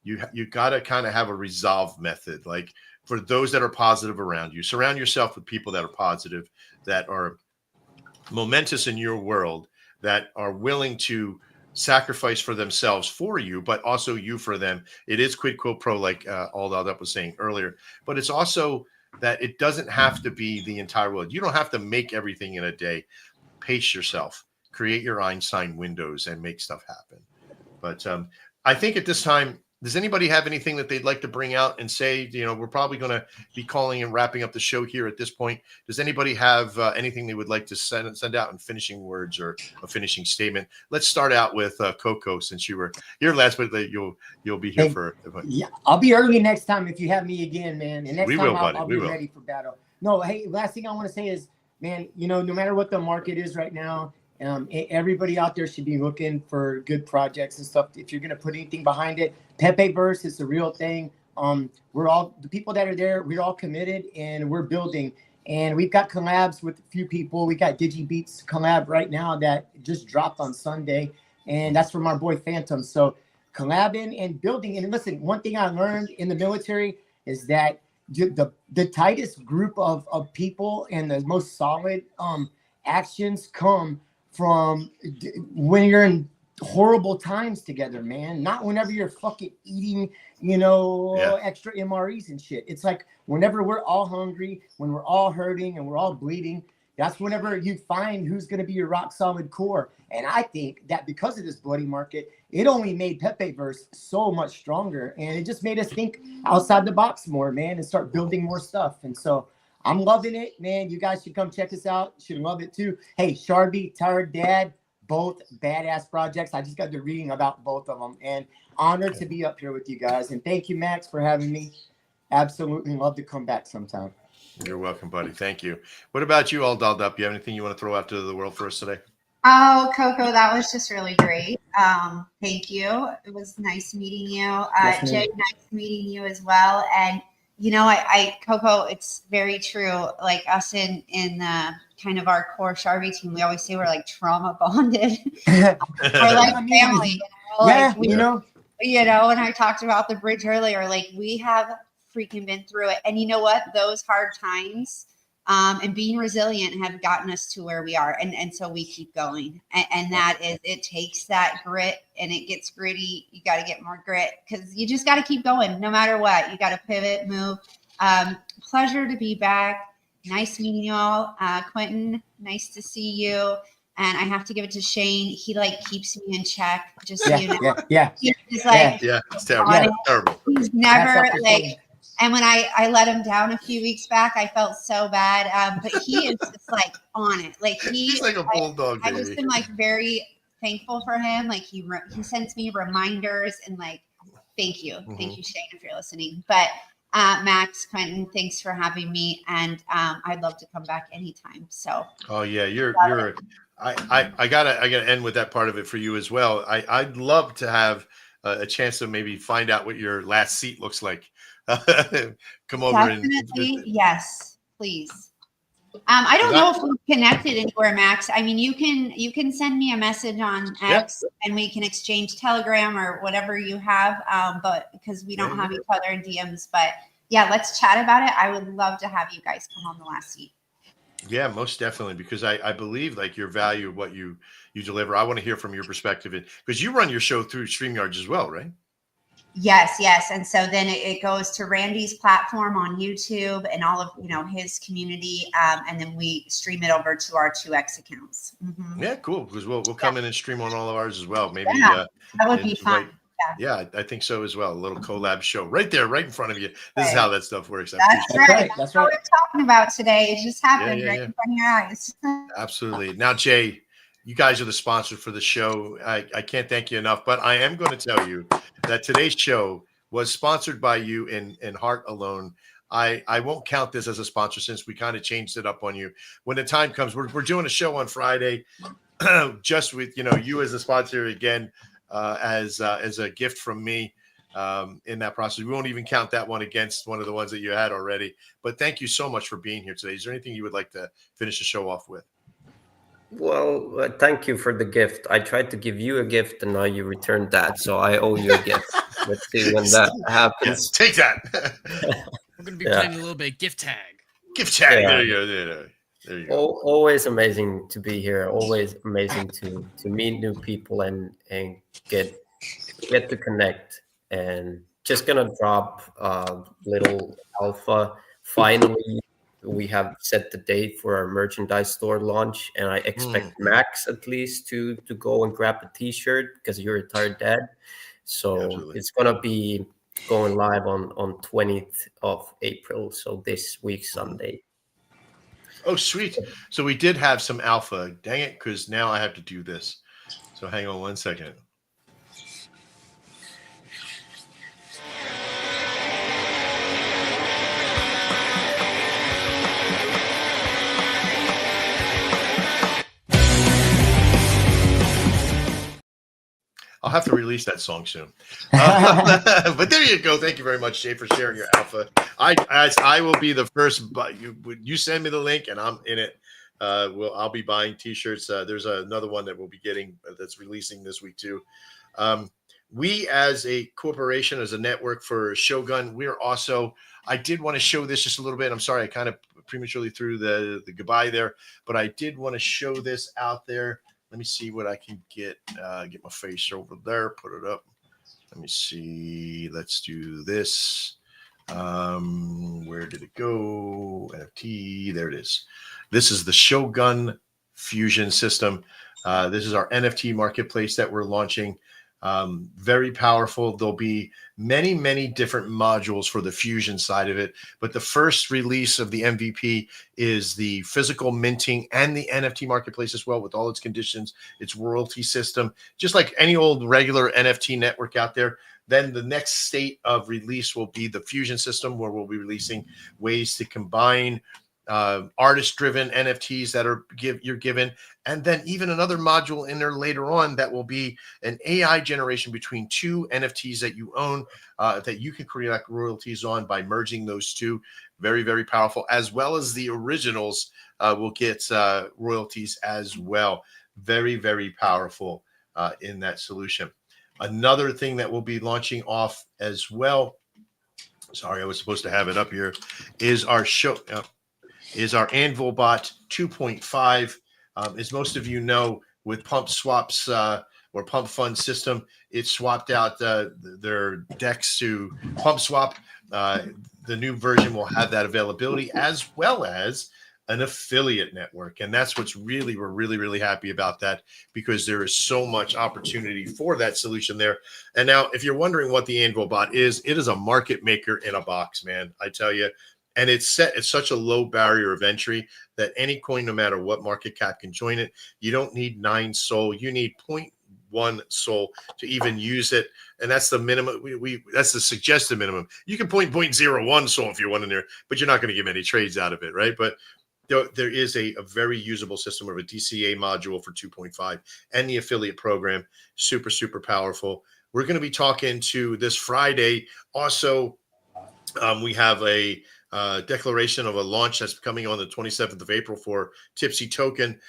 you got to kind of have a resolve method. Like, for those that are positive around you, surround yourself with people that are positive, that are momentous in your world, that are willing to sacrifice for themselves for you, but also you for them. It is quid pro quo, like Aldad was saying earlier, but it's also that it doesn't have to be the entire world. You don't have to make everything in a day. Pace yourself, create your Einstein windows, and make stuff happen. But I think at this time, does anybody have anything that they'd like to bring out and say? We're probably going to be calling and wrapping up the show here at this point. Does anybody have anything they would like to send out in finishing words or a finishing statement? Let's start out with Coco, since you were here last, but you'll be here for. Yeah, I'll be early next time if you have me again, man. And next we time will, buddy. I'll be ready for battle. No, hey, last thing I want to say is, man, no matter what the market is right now, everybody out there should be looking for good projects and stuff. If you're going to put anything behind it, Pepeverse is the real thing. We're all, the people that are there, we're all committed and we're building. And we've got collabs with a few people. We got DigiBeats collab right now that just dropped on Sunday. And that's from our boy Phantom. So collabing and building. And listen, one thing I learned in the military is that the tightest group of people and the most solid actions come from when you're in horrible times together, man. Not whenever you're fucking eating, extra MREs and shit. It's like whenever we're all hungry, when we're all hurting and we're all bleeding, that's whenever you find who's going to be your rock solid core. And I think that because of this bloody market, it only made Pepeverse so much stronger. And it just made us think outside the box more, man, and start building more stuff. And so I'm loving it, man. You guys should come check us out. Should love it too. Hey, Sharby, Tired Dad, both badass projects. I just got to reading about both of them, and honored to be up here with you guys. And thank you, Max, for having me. Absolutely love to come back sometime. You're welcome, buddy. Thank you. What about you, all dolled up? You have anything you want to throw out to the world for us today? Oh, Coco, that was just really great. Thank you. It was nice meeting you. Yes, Jay, nice meeting you as well. And you know, I Coco, it's very true. Like us in kind of our core Sharby team, we always say we're like trauma bonded. We're like family. You know? Yeah, Like you know. when I talked about the bridge earlier, like we have freaking been through it. And you know what? Those hard times and being resilient have gotten us to where we are. And so we keep going. And that is, it takes that grit, and it gets gritty. You got to get more grit because you just got to keep going no matter what. You got to pivot, move. Pleasure to be back. Nice meeting you all. Quentin, nice to see you. And I have to give it to Shane. He like keeps me in check. Just so you know. Yeah. He's like, Yeah, it's terrible. Yeah. Terrible. He's never like. And when I let him down a few weeks back, I felt so bad. But he is just like on it. Like he's like a bulldog. I just am like very thankful for him. Like he sends me reminders and like, thank you, thank you, Shane, if you're listening. But Max, Quentin, thanks for having me, and I'd love to come back anytime. So. Oh yeah, I gotta end with that part of it for you as well. I'd love to have a chance to maybe find out what your last seat looks like. Come over. Definitely, yes, please. I don't know if we're connected anywhere, Max. I mean, you can send me a message on X, and we can exchange Telegram or whatever you have. But because we don't have each other in DMs, but yeah, let's chat about it. I would love to have you guys come on the last seat. Yeah, most definitely, because I believe like your value of what you deliver. I want to hear from your perspective, because you run your show through StreamYards as well, right? Yes. And so then it goes to Randy's platform on YouTube and all of, his community. And then we stream it over to our 2X accounts. Mm-hmm. Yeah, cool. Because we'll come in and stream on all of ours as well. Maybe that would be fun. Yeah, I think so as well. A little collab show right there, right in front of you. This is how that stuff works. That's right. That's what we're talking about today. It just happened in front of your eyes. Absolutely. Now, Jay, you guys are the sponsor for the show. I can't thank you enough, but I am going to tell you that today's show was sponsored by you in heart alone. I won't count this as a sponsor since we kind of changed it up on you. When the time comes, we're doing a show on Friday, just with you as a sponsor again, as a gift from me in that process. We won't even count that one against one of the ones that you had already. But thank you so much for being here today. Is there anything you would like to finish the show off with? Well, thank you for the gift. I tried to give you a gift, and now you returned that, so I owe you a gift. Let's see when that happens. Yes, take that. We're going to be playing a little bit of gift tag. Gift tag. Yeah. There you go. Always amazing to be here. Always amazing to meet new people and get to connect. And just gonna drop a little alpha. Finally, we have set the date for our merchandise store launch, and I expect Max at least to go and grab a T-shirt because you're a tired dad. So it's gonna be going live on 20th of April. So this week Sunday. Oh, sweet. So we did have some alpha. Dang it, because now I have to do this. So hang on one second. I'll have to release that song soon. But there you go. Thank you very much, Jay, for sharing your alpha. I will be the first, but you send me the link and I'm in it. I'll be buying T-shirts. There's another one that we'll be getting that's releasing this week too. We as a corporation, as a network for Shogun, we're also, I did want to show this just a little bit. I'm sorry, I kind of prematurely threw the goodbye there, but I did want to show this out there. Let me see what I can get my face over there, put it up. Let me see. Let's do this. Where did it go? NFT. There it is. This is the Shogun Fusion system. This is our NFT marketplace that we're launching. Very powerful. There'll be many, many different modules for the fusion side of it. But the first release of the MVP is the physical minting and the NFT marketplace as well, with all its conditions, its royalty system, just like any old regular NFT network out there. Then the next state of release will be the fusion system, where we'll be releasing ways to combine artist-driven NFTs that you're given, and then even another module in there later on that will be an AI generation between two NFTs that you own, that you can create royalties on by merging those two. Very, very powerful, as well as the originals will get royalties as well. Very, very powerful in that solution. Another thing that we'll be launching off as well, sorry, I was supposed to have it up here, is our Anvil Bot 2.5. As most of you know, with Pump Swaps or Pump Fund system, it swapped out their DEX to Pump Swap. The new version will have that availability, as well as an affiliate network. And that's what's we're really happy about that, because there is so much opportunity for that solution there. And now, if you're wondering what the Anvil Bot is, it is a market maker in a box, man. I tell you. And it's set at such a low barrier of entry that any coin, no matter what market cap, can join it. You don't need 9 SOL. You need 0.1 SOL to even use it. And that's the minimum. That's the suggested minimum. You can 0.01 SOL if you want in there, but you're not going to get many trades out of it, right? But there is a very usable system of a DCA module for 2.5 and the affiliate program. Super, super powerful. We're going to be talking to this Friday. Also, we have a declaration of a launch that's coming on the 27th of April for Tipsy Token,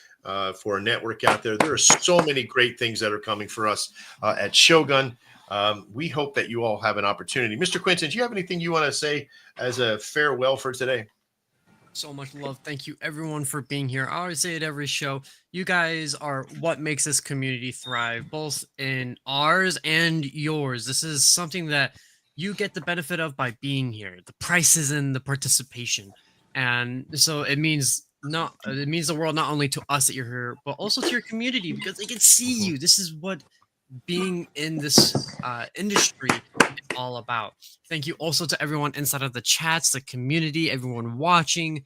for a network out there. There are so many great things that are coming for us at Shogun. We hope that you all have an opportunity. Mr. Quinton, do you have anything you want to say as a farewell for today? So much love. Thank you, everyone, for being here. I always say it every show. You guys are what makes this community thrive, both in ours and yours. This is something that you get the benefit of by being here. The price is in the participation. And so it means the world not only to us that you're here, but also to your community, because they can see you. This is what being in this industry is all about. Thank you also to everyone inside of the chats, the community, everyone watching.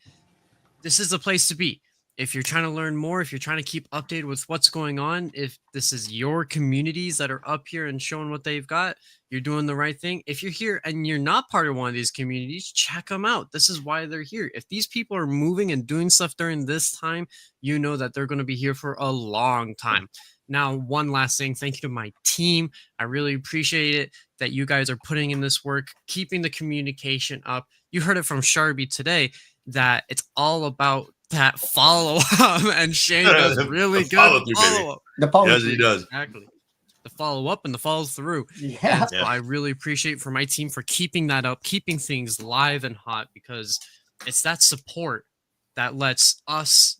This is the place to be. If you're trying to learn more, if you're trying to keep updated with what's going on, if this is your communities that are up here and showing what they've got, you're doing the right thing. If you're here and you're not part of one of these communities, check them out. This is why they're here. If these people are moving and doing stuff during this time, you know that they're going to be here for a long time. Now, one last thing. Thank you to my team. I really appreciate it that you guys are putting in this work, keeping the communication up. You heard it from Sharby today that it's all about that follow up, and Shane does really good follow up. The follow Yes, he does. Exactly. The follow up and the follow through. Yeah. So I really appreciate for my team for keeping that up, keeping things live and hot, because it's that support that lets us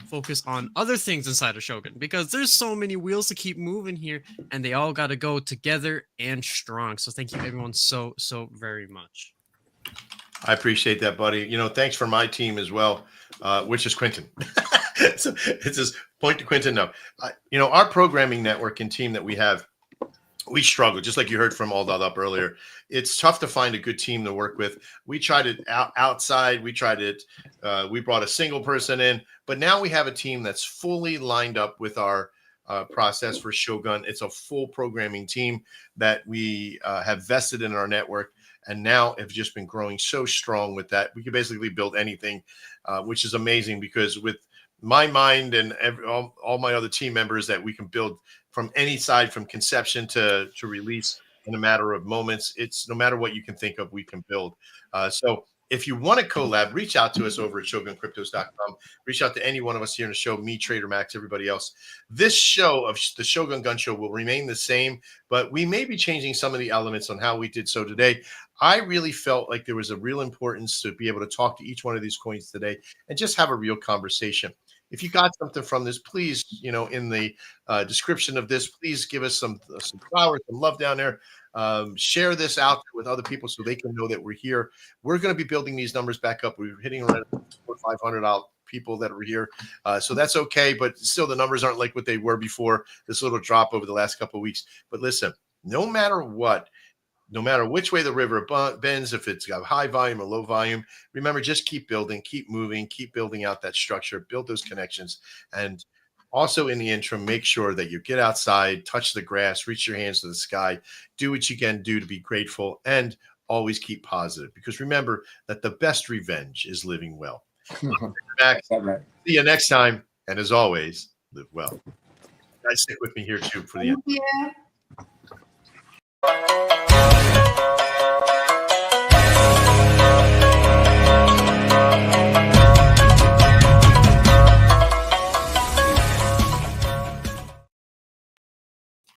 focus on other things inside of Shogun, because there's so many wheels to keep moving here, and they all got to go together and strong. So thank you, everyone, so very much. I appreciate that, buddy. Thanks for my team as well, which is Quinton. So it's just point to Quinton. No, our programming network and team that we have, we struggle, just like you heard from Aldad up earlier. It's tough to find a good team to work with. We tried it outside. We tried it. We brought a single person in, but now we have a team that's fully lined up with our process for Shogun. It's a full programming team that we have vested in our network. And now have just been growing so strong with that. We can basically build anything, which is amazing, because with my mind and all my other team members, that we can build from any side, from conception to release in a matter of moments. It's no matter what you can think of, we can build. So if you want to collab, reach out to us over at shoguncryptos.com. Reach out to any one of us here in the show, me, Trader Max, everybody else. This show of the Shogun Gun Show will remain the same, but we may be changing some of the elements on how we did so today. I really felt like there was a real importance to be able to talk to each one of these coins today and just have a real conversation. If you got something from this, please, in the description of this, please give us some flowers, some love down there. Share this out with other people so they can know that we're here. We're going to be building these numbers back up. We're hitting around 500 people that were here. So that's okay, but still the numbers aren't like what they were before this little drop over the last couple of weeks. But listen, no matter what, no matter which way the river bends, if it's got high volume or low volume, remember, just keep building, keep moving, keep building out that structure, build those connections. And also in the interim, make sure that you get outside, touch the grass, reach your hands to the sky, do what you can do to be grateful, and always keep positive. Because remember that the best revenge is living well. Back. Right. See you next time. And as always, live well. Guys, stick with me here too for the end. Thank you.